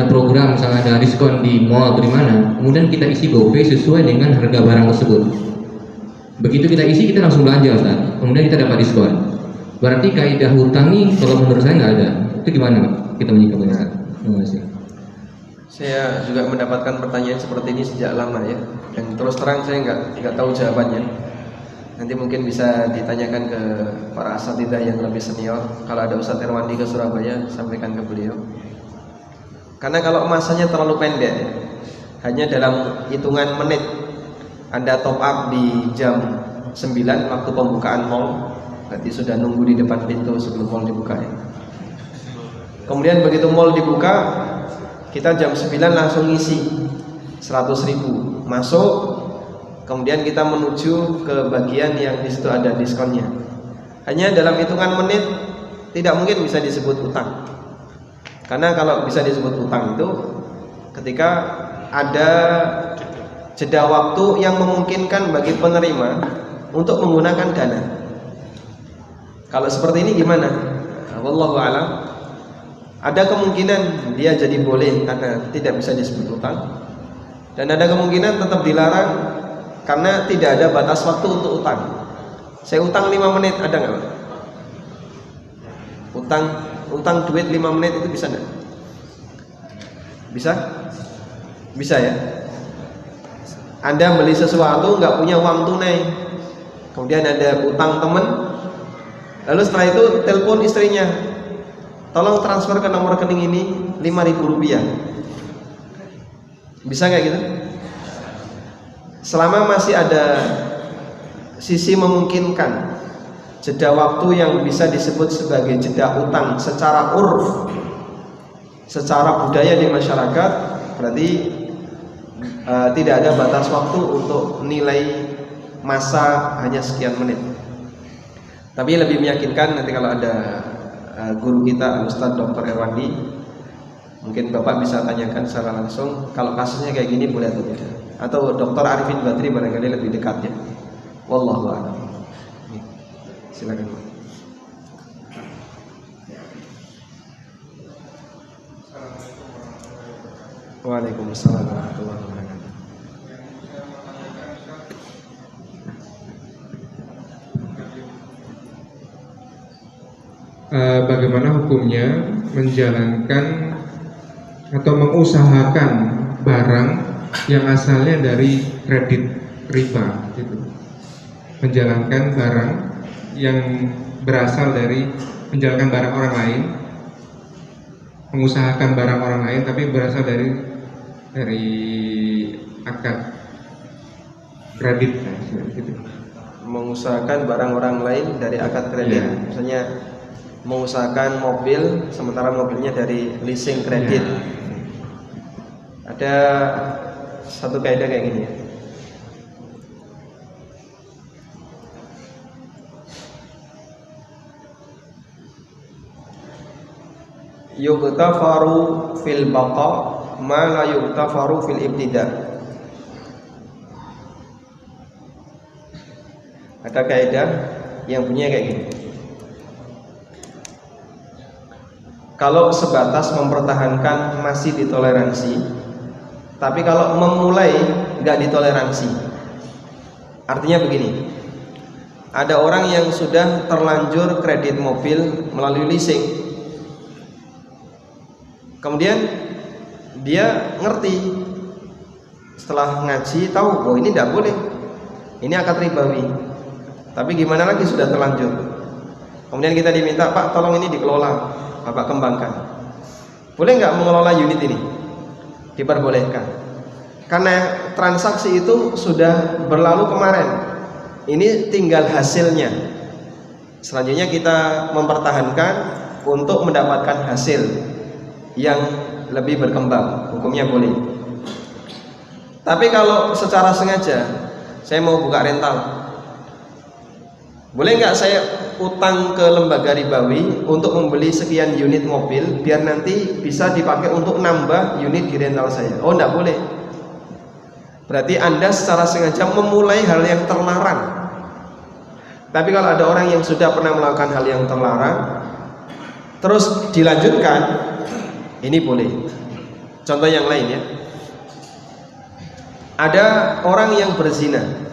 program, misalnya ada diskon di mall atau di mana, kemudian kita isi GoPay sesuai dengan harga barang tersebut. Begitu kita isi, kita langsung belanja Ustaz. Kemudian kita dapat diskon. Berarti kaidah hutang ini kalau menurut saya nggak ada. Itu gimana kita menyikapinya? Terima kasih. Saya juga mendapatkan pertanyaan seperti ini sejak lama ya, dan terus terang saya nggak tahu jawabannya. Nanti mungkin bisa ditanyakan ke para asatidzah yang lebih senior. Kalau ada Ustadz Irwandi ke Surabaya, sampaikan ke beliau. Karena kalau masanya terlalu pendek, hanya dalam hitungan menit, Anda top up di jam 9 waktu pembukaan mall, berarti sudah nunggu di depan pintu sebelum mall dibuka ya. Kemudian begitu mall dibuka, kita jam 9 langsung ngisi 100.000. masuk, kemudian kita menuju ke bagian yang di situ ada diskonnya. Hanya dalam hitungan menit tidak mungkin bisa disebut utang. Karena kalau bisa disebut utang itu ketika ada jeda waktu yang memungkinkan bagi penerima untuk menggunakan dana. Kalau seperti ini gimana? Wallahu a'lam. Ada kemungkinan dia jadi boleh karena tidak bisa disebut utang, dan ada kemungkinan tetap dilarang karena tidak ada batas waktu untuk utang. Saya utang 5 menit, ada nggak? Utang duit 5 menit itu bisa nggak? Bisa? Bisa ya. Anda beli sesuatu nggak punya uang tunai, kemudian ada utang teman, lalu setelah itu telepon istrinya, tolong transfer ke nomor rekening ini 5.000 rupiah. Bisa nggak gitu? Selama masih ada sisi memungkinkan jeda waktu yang bisa disebut sebagai jeda utang secara urf, secara budaya di masyarakat, berarti tidak ada batas waktu untuk nilai masa hanya sekian menit. Tapi lebih meyakinkan nanti kalau ada guru kita Ustadz Dr. Erwandi, mungkin Bapak bisa tanyakan secara langsung kalau kasusnya kayak gini boleh atau tidak, atau Dr. Arifin Badri barangkali lebih dekatnya. Wallahu a'lam. Silakan. Waalaikumsalam warahmatullahi wabarakatuh. Bagaimana hukumnya menjalankan atau mengusahakan barang yang asalnya dari kredit riba gitu. Menjalankan barang yang berasal dari menjalankan barang orang lain, mengusahakan barang orang lain tapi berasal dari akad kredit gitu. Mengusahakan barang orang lain dari akad kredit, misalnya mengusahakan mobil sementara mobilnya dari leasing kredit. Ada satu kaidah kayak gini ya. Yughtafaru fil baqa ma la yughtafaru fil ibtida. Ada kaidah yang bunyinya kayak gini. Kalau sebatas mempertahankan masih ditoleransi, tapi kalau memulai nggak ditoleransi. Artinya begini, ada orang yang sudah terlanjur kredit mobil melalui leasing, kemudian dia ngerti setelah ngaji tahu, oh ini tidak boleh, ini akad ribawi. Tapi gimana lagi sudah terlanjur. Kemudian kita diminta, Pak tolong ini dikelola, Bapak kembangkan. Boleh nggak mengelola unit ini? Diperbolehkan. Karena transaksi itu sudah berlalu kemarin. Ini tinggal hasilnya. Selanjutnya kita mempertahankan untuk mendapatkan hasil yang lebih berkembang. Hukumnya boleh. Tapi kalau secara sengaja saya mau buka rental, boleh nggak saya utang ke lembaga ribawi untuk membeli sekian unit mobil biar nanti bisa dipakai untuk nambah unit di rental saya? Oh, enggak boleh. Berarti Anda secara sengaja memulai hal yang terlarang. Tapi kalau ada orang yang sudah pernah melakukan hal yang terlarang terus dilanjutkan, ini boleh. Contoh yang lain ya. Ada orang yang berzina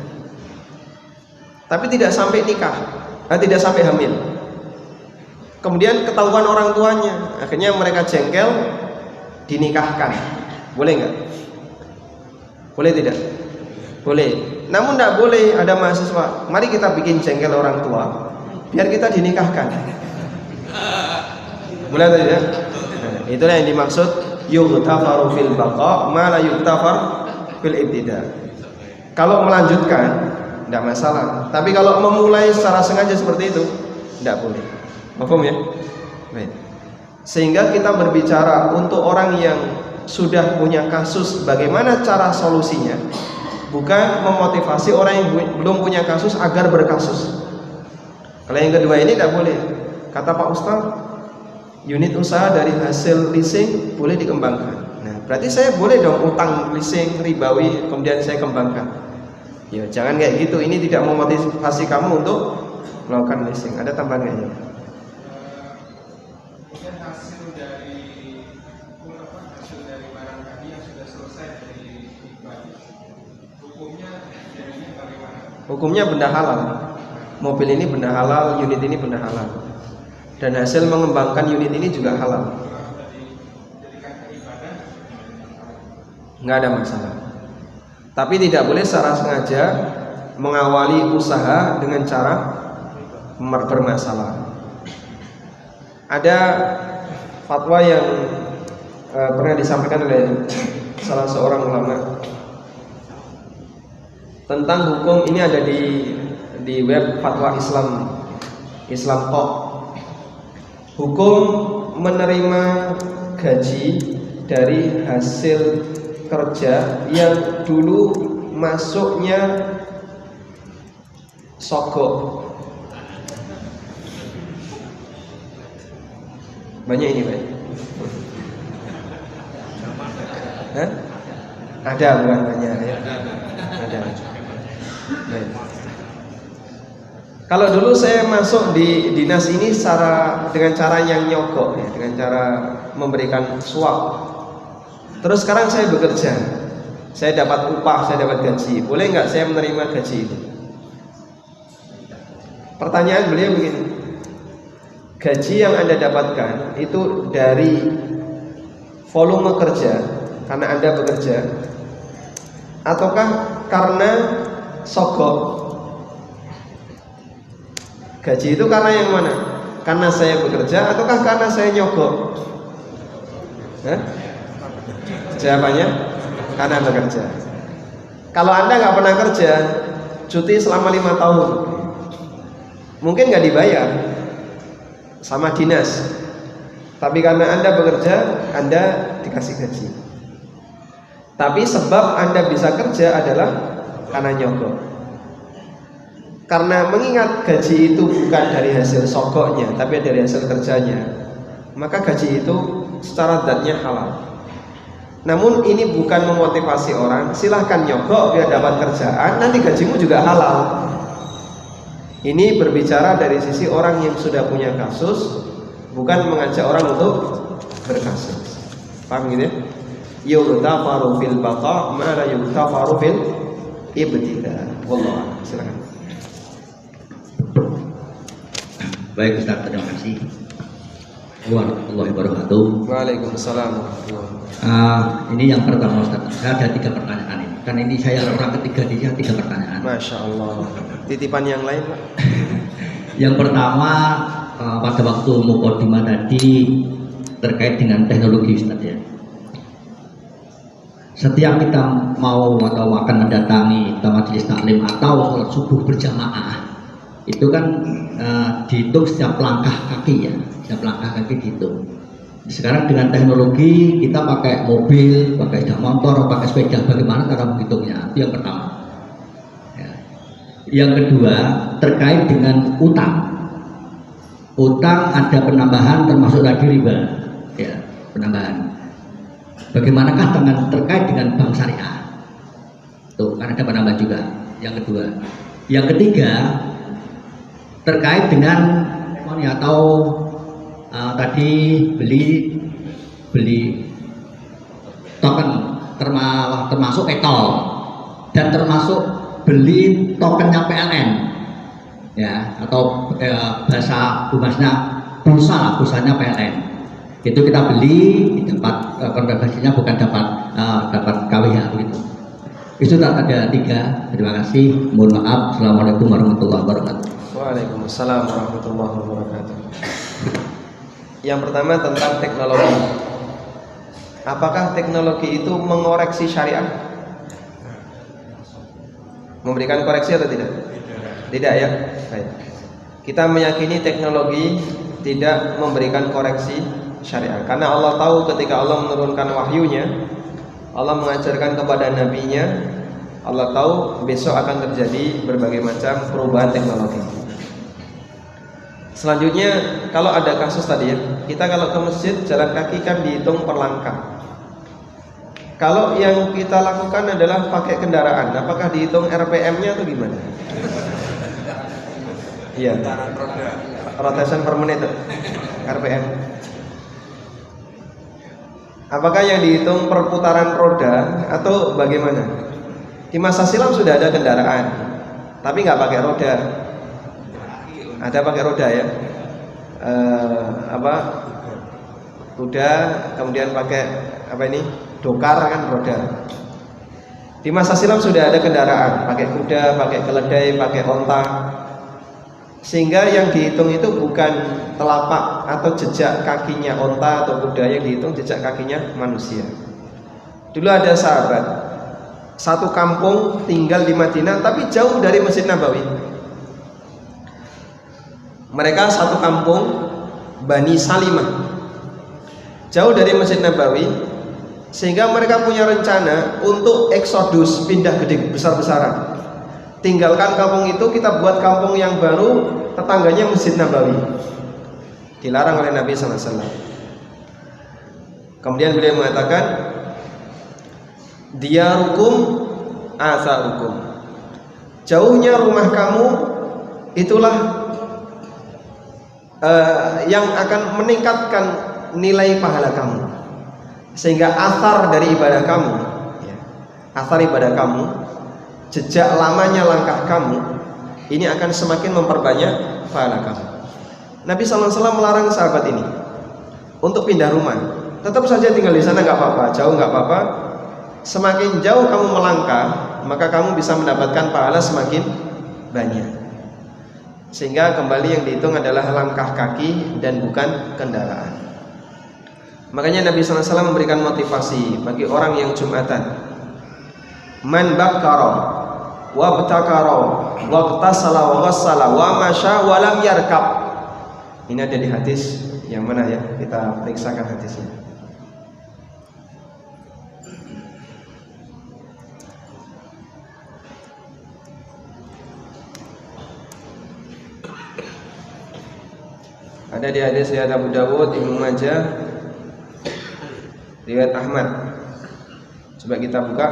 tapi tidak sampai nikah, tidak sampai hamil. Kemudian ketahuan orang tuanya, akhirnya mereka jengkel, dinikahkan. Boleh nggak? Boleh tidak? Boleh. Namun tidak boleh ada mahasiswa, mari kita bikin jengkel orang tua biar kita dinikahkan. Boleh atau tidak? Nah, itulah yang dimaksud yughtafaru fil baqa ma la yughthafar fil ibtida. Kalau melanjutkan tidak masalah, tapi kalau memulai secara sengaja seperti itu tidak boleh. Paham ya? Baik. Sehingga kita berbicara untuk orang yang sudah punya kasus, bagaimana cara solusinya. bukan memotivasi orang yang belum punya kasus agar berkasus. Kalau yang kedua ini tidak boleh. Kata Pak Ustaz, unit usaha dari hasil leasing boleh dikembangkan. Nah, berarti saya boleh dong utang leasing ribawi kemudian saya kembangkan. Ya, jangan kayak gitu. Ini tidak memotivasi kamu untuk melakukan leasing. Ada tambahan nggak ya? Kemudian hasil dari barang tadi yang sudah selesai dari ibadah, hukumnya jadinya bagaimana? Hukumnya benda halal. Mobil ini benda halal, unit ini benda halal. Dan hasil mengembangkan unit ini juga halal. Nggak ada masalah. Tapi tidak boleh secara sengaja mengawali usaha dengan cara bermasalah. Ada fatwa yang pernah disampaikan oleh salah seorang ulama tentang hukum ini, ada di web fatwa Islam Talk. Hukum menerima gaji dari hasil kerja yang dulu masuknya sogok. Banyak ini, Pak. Hah? Ada bukan banyak ya? Ada. Baik. Kalau dulu saya masuk di dinas ini dengan cara yang nyogok ya, dengan cara memberikan suap. Terus sekarang saya bekerja, saya dapat upah, saya dapat gaji. Boleh nggak saya menerima gaji itu? Pertanyaan beliau begini, gaji yang Anda dapatkan itu dari volume kerja karena Anda bekerja, ataukah karena sogok? Gaji itu karena yang mana? Karena saya bekerja ataukah karena saya nyogok? Hah? Jawabannya karena bekerja. Kalau Anda nggak pernah kerja, cuti selama 5 tahun, mungkin nggak dibayar sama dinas. Tapi karena Anda bekerja, Anda dikasih gaji. Tapi sebab Anda bisa kerja adalah karena nyogok. Karena mengingat gaji itu bukan dari hasil sogoknya, tapi dari hasil kerjanya, maka gaji itu secara zatnya halal. Namun ini bukan memotivasi orang, silahkan nyogok biar dapat kerjaan, nanti gajimu juga halal. Ini berbicara dari sisi orang yang sudah punya kasus, bukan mengajak orang untuk berkasus. Paham gitu ya? Yughtafaru fil baqa' ma la yughtafaru fil ibtida. Wallahu a'lam. Silakan. Baik Ustaz, terima kasih. Warahmatullahi wabarakatuh. Waalaikumsalam warahmatullahi wabarakatuh. Ini yang pertama Ustaz, saya ada 3 pertanyaan ini. Kan ini saya orang ketiga, dia 3 pertanyaan. Masya Allah. Titipan yang lain Pak? Yang pertama, pada waktu mukadimah tadi terkait dengan teknologi Ustaz ya. Setiap kita mau atau akan mendatangi majelis taklim atau sholat subuh berjamaah, itu kan dihitung setiap langkah kaki ya, setiap langkah kaki dihitung. Sekarang dengan teknologi kita pakai mobil, pakai sepeda motor, pakai sepeda, bagaimana cara menghitungnya? Itu yang pertama. Ya. Yang kedua terkait dengan utang. Utang ada penambahan termasuk tadi riba, ya penambahan. Bagaimanakah dengan terkait dengan bank syariah? Tuh kan ada penambahan juga. Yang kedua, yang ketiga terkait dengan atau tadi beli token termasuk e-tol dan termasuk beli tokennya PLN ya, atau bahasa humasnya pulsanya PLN. Itu kita beli dapat konversinya, bukan dapat KWH begitu. Itu ada 3. Terima kasih. Mohon maaf. Assalamualaikum warahmatullahi wabarakatuh. Waalaikumsalam warahmatullahi wabarakatuh. Yang pertama tentang teknologi. Apakah teknologi itu mengoreksi syariat? Memberikan koreksi atau tidak? Tidak ya. Baik. Kita meyakini teknologi tidak memberikan koreksi syariat, karena Allah tahu ketika Allah menurunkan wahyunya, Allah mengajarkan kepada nabinya Allah tahu besok akan terjadi berbagai macam perubahan teknologi. Selanjutnya, kalau ada kasus tadi ya, kita kalau ke masjid jalan kaki kan dihitung per langkah. Kalau yang kita lakukan adalah pakai kendaraan, apakah dihitung RPM-nya atau gimana? Iya. Rotation per menit RPM. Apakah yang dihitung perputaran roda atau bagaimana? Di masa silam sudah ada kendaraan, tapi nggak pakai roda. Ada pakai roda ya, kuda, kemudian pakai apa ini, dokar kan roda. Di masa silam sudah ada kendaraan, pakai kuda, pakai keledai, pakai onta. Sehingga yang dihitung itu bukan telapak atau jejak kakinya onta atau kuda, yang dihitung jejak kakinya manusia. Dulu ada sahabat, satu kampung tinggal di Madinah tapi jauh dari Masjid Nabawi. Mereka satu kampung, Bani Salimah, jauh dari Masjid Nabawi, sehingga mereka punya rencana untuk eksodus, pindah gede besar-besaran. Tinggalkan kampung itu, kita buat kampung yang baru, tetangganya Masjid Nabawi. Dilarang oleh Nabi SAW. Kemudian beliau mengatakan, diyarukum asarukum, jauhnya rumah kamu itulah yang akan meningkatkan nilai pahala kamu, sehingga asar dari ibadah kamu, asar ibadah kamu, jejak lamanya langkah kamu, ini akan semakin memperbanyak pahala kamu. Nabi SAW melarang sahabat ini untuk pindah rumah. Tetap saja tinggal di sana nggak apa-apa, jauh nggak apa-apa. Semakin jauh kamu melangkah, maka kamu bisa mendapatkan pahala semakin banyak. Sehingga kembali yang dihitung adalah langkah kaki dan bukan kendaraan. Makanya Nabi SAW memberikan motivasi bagi orang yang Jumatan. Man bakkara wa btakara wa qtasala wa ghassala wa masya wa lam yarkab. Ini ada di hadis yang mana ya? Kita periksakan hadisnya. Ada di hadis riwayat Abu Dawud, Ibnu Majah, riwayat Ahmad. Coba kita buka.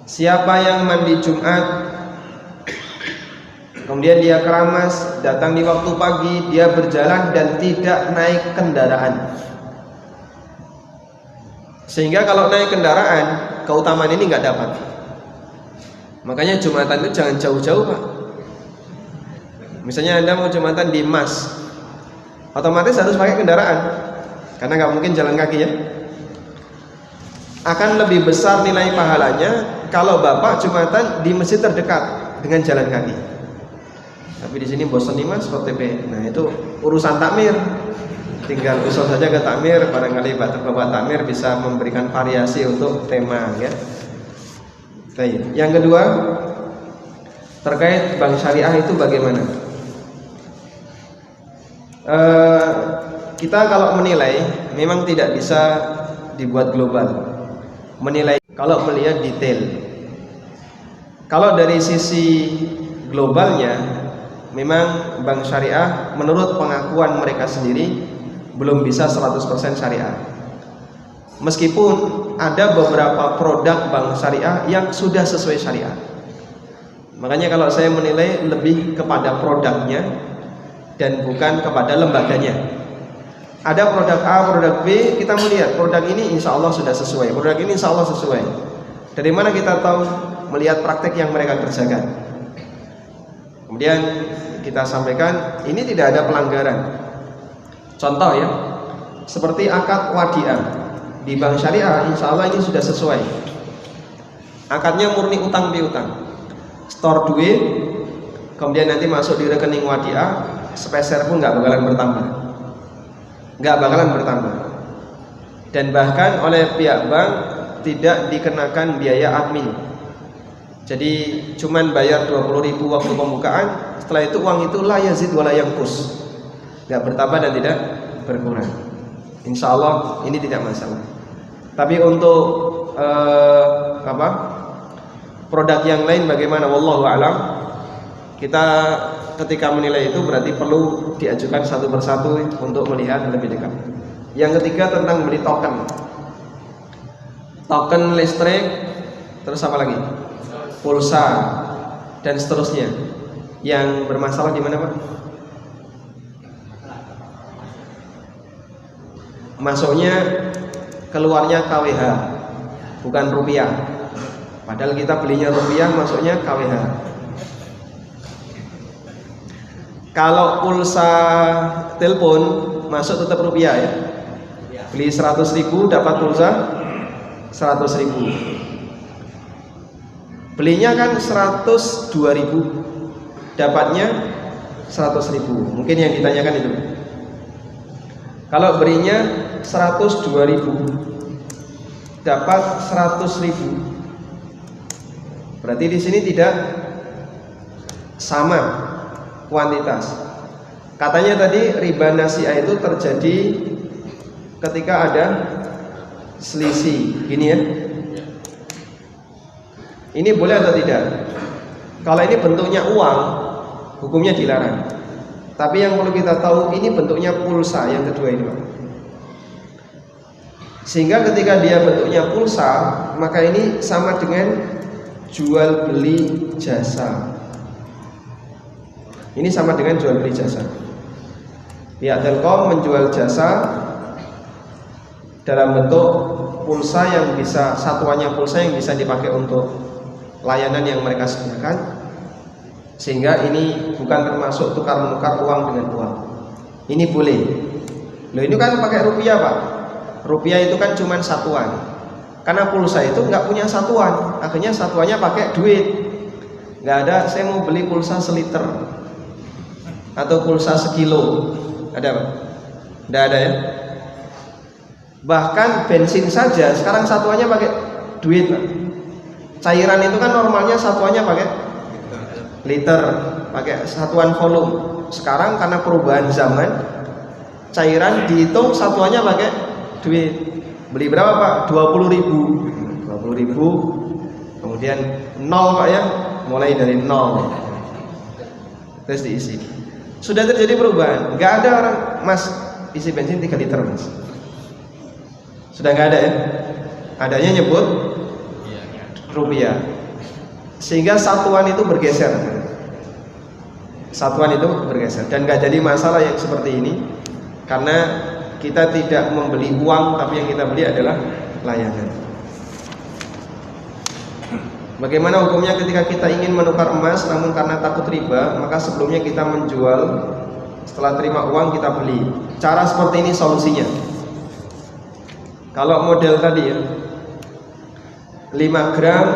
Siapa yang mandi Jumat, kemudian dia keramas, datang di waktu pagi, dia berjalan dan tidak naik kendaraan. Sehingga kalau naik kendaraan, keutamaan ini nggak dapat. Makanya Jumatan itu jangan jauh-jauh, Pak. Misalnya Anda mau Jumatan di Mas, otomatis harus pakai kendaraan, karena nggak mungkin jalan kaki ya. Akan lebih besar nilai pahalanya kalau Bapak Jumatan di masjid terdekat dengan jalan kaki. Tapi di sini bosan nih Mas, OTP. Nah itu urusan takmir. Tinggal besok saja ke takmir, barangkali Bapak takmir bisa memberikan variasi untuk tema ya. Baik. Yang kedua, terkait bank syariah itu bagaimana? Kita kalau menilai memang tidak bisa dibuat global. Menilai kalau melihat detail. Kalau dari sisi globalnya, memang bank syariah menurut pengakuan mereka sendiri belum bisa 100% syariah. Meskipun ada beberapa produk bank syariah yang sudah sesuai syariah. Makanya kalau saya menilai lebih kepada produknya dan bukan kepada lembaganya. Ada produk A, produk B, kita melihat produk ini insya Allah sudah sesuai, produk ini insya Allah sesuai. Dari mana kita tahu? Melihat praktek yang mereka kerjakan. Kemudian kita sampaikan ini tidak ada pelanggaran. Contoh ya, seperti akad wadiah di bank syariah, insya Allah ini sudah sesuai. Akadnya murni utang piutang, store duit, kemudian nanti masuk di rekening wadiah, sepeser pun nggak bakalan bertambah. Nggak bakalan bertambah. Dan bahkan oleh pihak bank tidak dikenakan biaya admin. Jadi cuman bayar 20.000 waktu pembukaan, setelah itu uang itu la yazid wa la yanqus, nggak bertambah dan tidak berkurang. Insya Allah ini tidak masalah. Tapi untuk Produk yang lain bagaimana? Wallahu a'lam. Kita ketika menilai itu berarti perlu diajukan satu persatu untuk melihat lebih dekat. Yang ketiga tentang beli token. Token listrik, terus apa lagi? Pulsa dan seterusnya. Yang bermasalah di mana, Pak? Masuknya keluarnya KWH, bukan rupiah. Padahal kita belinya rupiah, masuknya KWH. Kalau pulsa telepon masuk tetap rupiah ya. Beli 100.000 dapat pulsa 100.000. Belinya kan 102.000, dapatnya 100.000. Mungkin yang ditanyakan itu. Kalau belinya 102.000 dapat 100.000, berarti di sini tidak sama kuantitas. Katanya tadi riba nasi'ah itu terjadi ketika ada selisih, gini ya. Ini boleh atau tidak? Kalau ini bentuknya uang, hukumnya dilarang. Tapi yang perlu kita tahu, ini bentuknya pulsa yang kedua ini, Pak. Sehingga ketika dia bentuknya pulsa, maka ini sama dengan jual beli jasa. Ini sama dengan jual beli jasa. Pihak Telkom menjual jasa dalam bentuk pulsa yang bisa, satuannya pulsa yang bisa dipakai untuk layanan yang mereka sediakan. Sehingga ini bukan termasuk tukar menukar uang dengan uang. Ini boleh. Loh, ini kan pakai rupiah, Pak. Rupiah itu kan cuma satuan. Karena pulsa itu nggak punya satuan. Akhirnya satuannya pakai duit. Nggak ada saya mau beli pulsa seliter atau pulsa sekilo. Ada, Pak? Nggak ada ya. Bahkan bensin saja sekarang satuannya pakai duit, Pak. Cairan itu kan normalnya satuannya pakai liter, pakai satuan volume. Sekarang karena perubahan zaman, cairan dihitung satuannya pakai duit. Beli berapa, Pak? 20.000. 20.000. Kemudian 0, Pak ya. Mulai dari 0. Terus diisi. Sudah terjadi perubahan. Enggak ada orang, Mas, isi bensin 3 liter, Mas. Sudah enggak ada ya? Adanya nyebut rupiah. Sehingga satuan itu bergeser. Satuan itu bergeser dan nggak jadi masalah yang seperti ini karena kita tidak membeli uang, tapi yang kita beli adalah layanan. Bagaimana hukumnya ketika kita ingin menukar emas namun karena takut riba, maka sebelumnya kita menjual, setelah terima uang kita beli. Cara seperti ini solusinya. Kalau model tadi ya 5 gram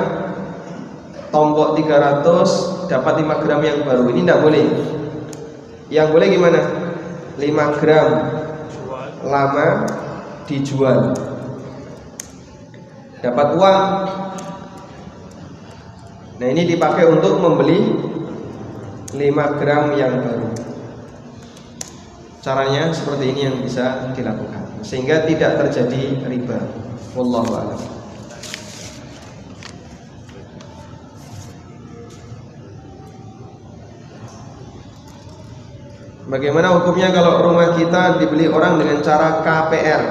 tombok 300 dapat 5 gram yang baru, ini tidak boleh. Yang boleh gimana? 5 gram lama dijual, dapat uang. Nah, ini dipakai untuk membeli 5 gram yang baru. Caranya seperti ini yang bisa dilakukan sehingga tidak terjadi riba. Wallahu a'lam. Bagaimana hukumnya kalau rumah kita dibeli orang dengan cara KPR?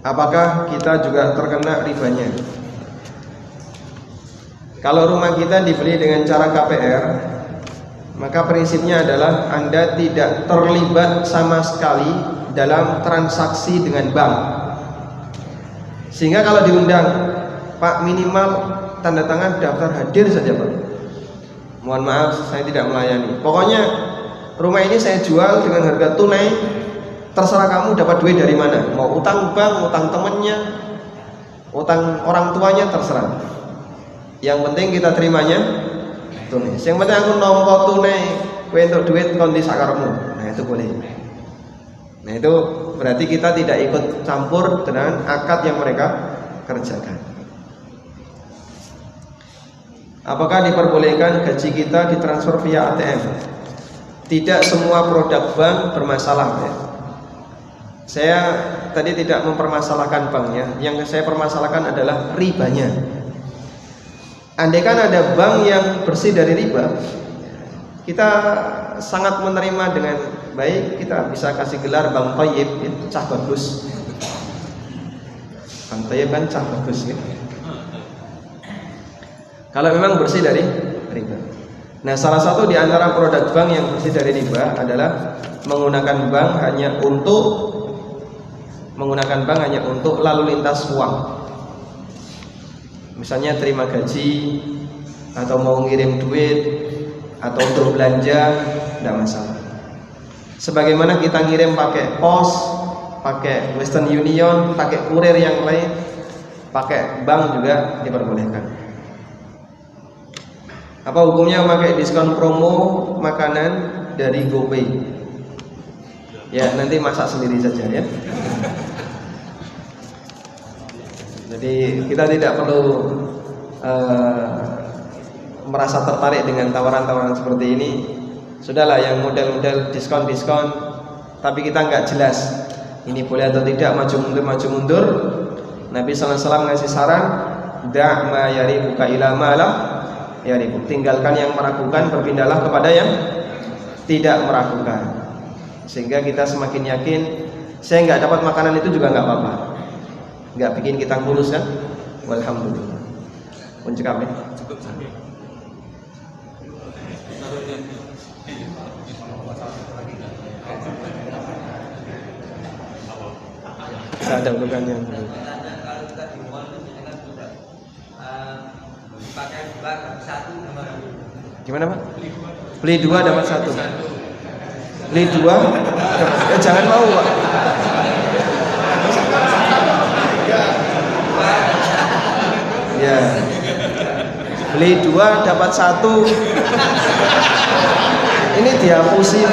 Apakah kita juga terkena ribanya? Kalau rumah kita dibeli dengan cara KPR, maka prinsipnya adalah Anda tidak terlibat sama sekali dalam transaksi dengan bank. Sehingga kalau diundang, Pak, minimal tanda tangan daftar hadir saja, Pak. Mohon maaf, saya tidak melayani. Pokoknya rumah ini saya jual dengan harga tunai. Terserah kamu dapat duit dari mana. Mau utang bank, utang temennya, utang orang tuanya, terserah. Yang penting kita terimanya tunai. Yang penting aku nompo tunai, kowe entuk duit kondi sakarepmu. Nah, itu boleh. Nah, itu berarti kita tidak ikut campur dengan akad yang mereka kerjakan. Apakah diperbolehkan gaji kita ditransfer via ATM? Tidak semua produk bank bermasalah ya. Saya tadi tidak mempermasalahkan banknya. Yang saya permasalahkan adalah ribanya. Andaikan ada bank yang bersih dari riba, kita sangat menerima dengan baik. Kita bisa kasih gelar Bank Thayyib, itu cah bagus. Bank Thayyib kan cah bagus ya. Kalau memang bersih dari riba. Nah, salah satu di antara produk bank yang bersih dari riba adalah menggunakan bank hanya untuk lalu lintas uang. Misalnya terima gaji atau mau ngirim duit atau untuk belanja, tidak masalah. Sebagaimana kita ngirim pakai pos, pakai Western Union, pakai kurir yang lain, pakai bank juga diperbolehkan. Apa hukumnya memakai diskon promo makanan dari GoPay? Ya, nanti masak sendiri saja ya. Jadi kita tidak perlu merasa tertarik dengan tawaran-tawaran seperti ini. Sudahlah yang model-model diskon-diskon, tapi kita nggak jelas ini boleh atau tidak, maju mundur. Nabi SAW ngasih saran, da' ma yaribuka ila ma la yaribuk. Tinggalkan yang meragukan, berpindahlah kepada yang tidak meragukan. Sehingga kita semakin yakin, saya nggak dapat makanan itu juga nggak apa-apa. Nggak bikin kita kurus kan? Walhamdulillah. Kunci kami. Saya ada urutannya. Gimana Pak? Beli 2 dapat 1. Beli 2 jangan mau Pak. Ya. Beli 2 dapat 1. Ini dihapusin.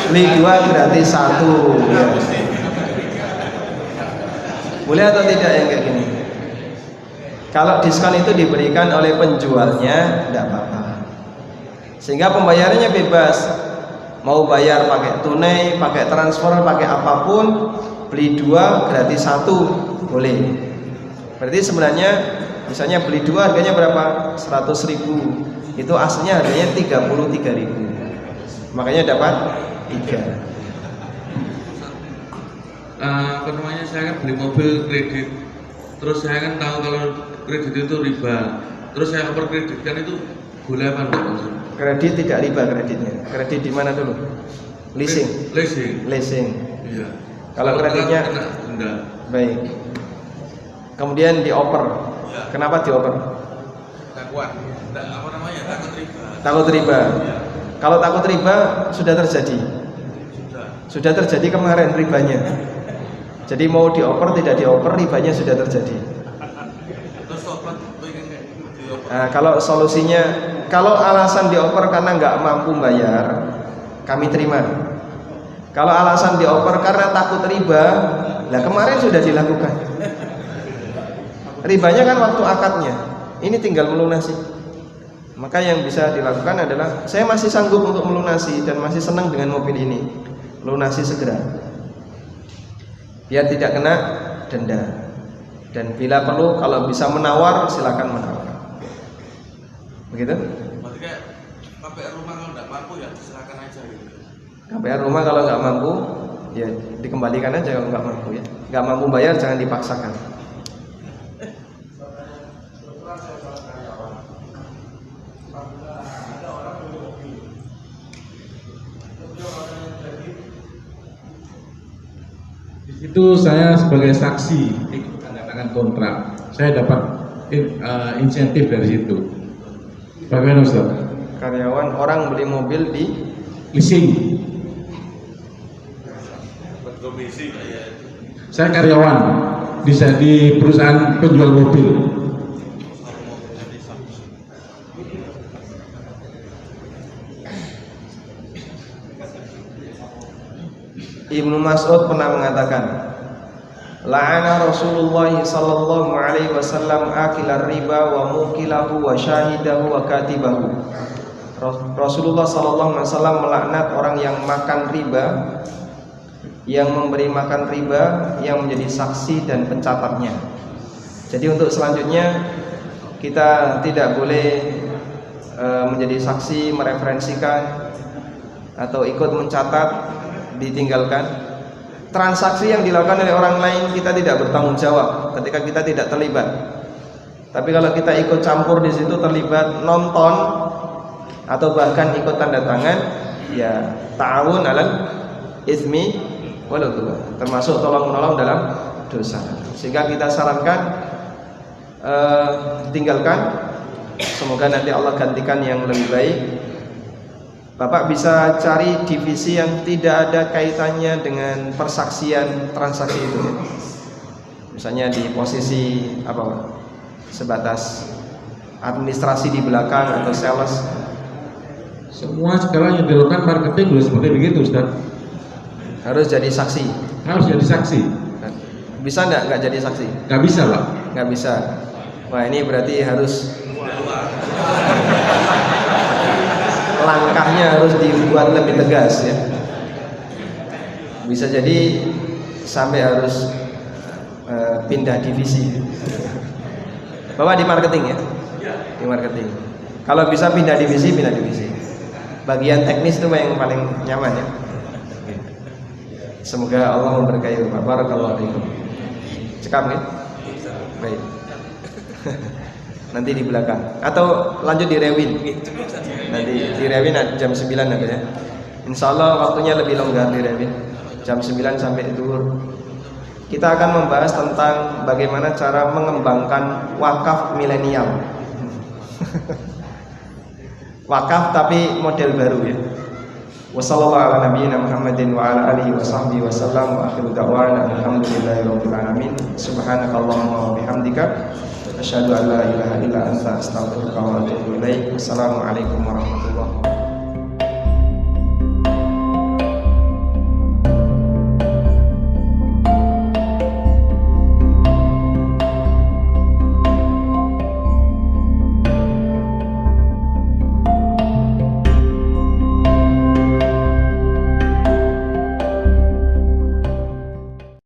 Beli 2 gratis 1 ya. Boleh atau tidak yang kayak gini? Kalau diskon itu diberikan oleh penjualnya, tidak apa-apa. Sehingga pembayarannya bebas. Mau bayar pakai tunai, pakai transfer, pakai apapun, beli 2 gratis 1 boleh. Berarti sebenarnya misalnya beli 2 harganya berapa? 100.000. Itu aslinya harganya 33.000. Makanya dapat 3. Saya kan beli mobil kredit, terus saya kan tahu kalau kredit itu riba, terus saya over kredit kan, itu boleh apa enggak maksud? Kredit tidak riba kreditnya. Kredit di mana dulu? Leasing. Leasing. Iya. Kalau kreditnya enggak. Baik. Kemudian dioper. Ya. Kenapa dioper? Takut. Apa namanya? Takut riba. Takut riba. Ya. Kalau takut riba sudah terjadi. Sudah terjadi kemarin ribanya. Jadi mau dioper tidak dioper, ribanya sudah terjadi. Nah, kalau solusinya, kalau alasan dioper karena nggak mampu bayar, kami terima. Kalau alasan dioper karena takut riba, lah kemarin sudah dilakukan. Ribanya kan waktu akadnya, ini tinggal melunasi. Maka yang bisa dilakukan adalah, saya masih sanggup untuk melunasi dan masih senang dengan mobil ini, lunasi segera. Biar tidak kena denda. Dan bila perlu kalau bisa menawar, silakan menawar. Begitu? Berarti kayak KPR rumah kalau nggak mampu ya silakan aja gitu. KPR rumah kalau nggak mampu ya dikembalikan aja kalau nggak mampu ya. Nggak mampu bayar jangan dipaksakan. Itu saya sebagai saksi ikut tanda tangan kontrak, saya dapat insentif dari situ. Bagaimana Ustaz? Karyawan orang beli mobil di Leasing. Komisi kayak Saya karyawan di perusahaan penjual mobil. Ibnu Mas'ud pernah mengatakan, la'ana Rasulullah sallallahu alaihi wasallam akilar riba wa mukilahu wa syahidahu wa katibahu. Rasulullah sallallahu alaihi wasallam melaknat orang yang makan riba, yang memberi makan riba, yang menjadi saksi dan pencatatnya. Jadi untuk selanjutnya kita tidak boleh menjadi saksi, mereferensikan atau ikut mencatat, ditinggalkan. Transaksi yang dilakukan oleh orang lain kita tidak bertanggung jawab ketika kita tidak terlibat. Tapi kalau kita ikut campur di situ, terlibat, nonton atau bahkan ikut tanda tangan, ya ta'awun 'alal itsmi wal 'udwan, termasuk tolong menolong dalam dosa. Sehingga kita sarankan tinggalkan. Semoga nanti Allah gantikan yang lebih baik. Bapak bisa cari divisi yang tidak ada kaitannya dengan persaksian transaksi itu. Misalnya di posisi apa, Pak? Sebatas administrasi di belakang atau sales. Semua sekarang yang dilakukan marketing sudah seperti begitu, Ustaz. Harus jadi saksi. Harus jadi saksi. Bisa nggak jadi saksi? Nggak bisa, Pak. Nggak bisa. Wah, ini berarti harus langkahnya harus dibuat lebih tegas ya. Bisa jadi sampai harus pindah divisi. Bapak di marketing ya? Di marketing. Kalau bisa pindah divisi, pindah divisi. Bagian teknis itu yang paling nyaman ya. Semoga Allah memberkahi Bapak. Barakallahu fiikum. Cekap ya? Baik. Nanti di belakang atau lanjut di Rewin. Nanti di Rewin jam 9 nanti ya. Insya Allah waktunya lebih longgar di Rewin, jam 9 sampai zuhur. Kita akan membahas tentang bagaimana cara mengembangkan wakaf milenial. Wakaf tapi model baru ya. Wassallallahu ala nabiyyina Muhammadin wa ala alihi wa sahbihi wa sallam wa akhiru da'wana alhamdulillahirabbil alamin. Subhanakallahumma wa bihamdika asyhadu an la ilaha illa anta astaghfiruka wa atubu ilaik. Wassalamualaikum warahmatullahi wabarakatuh.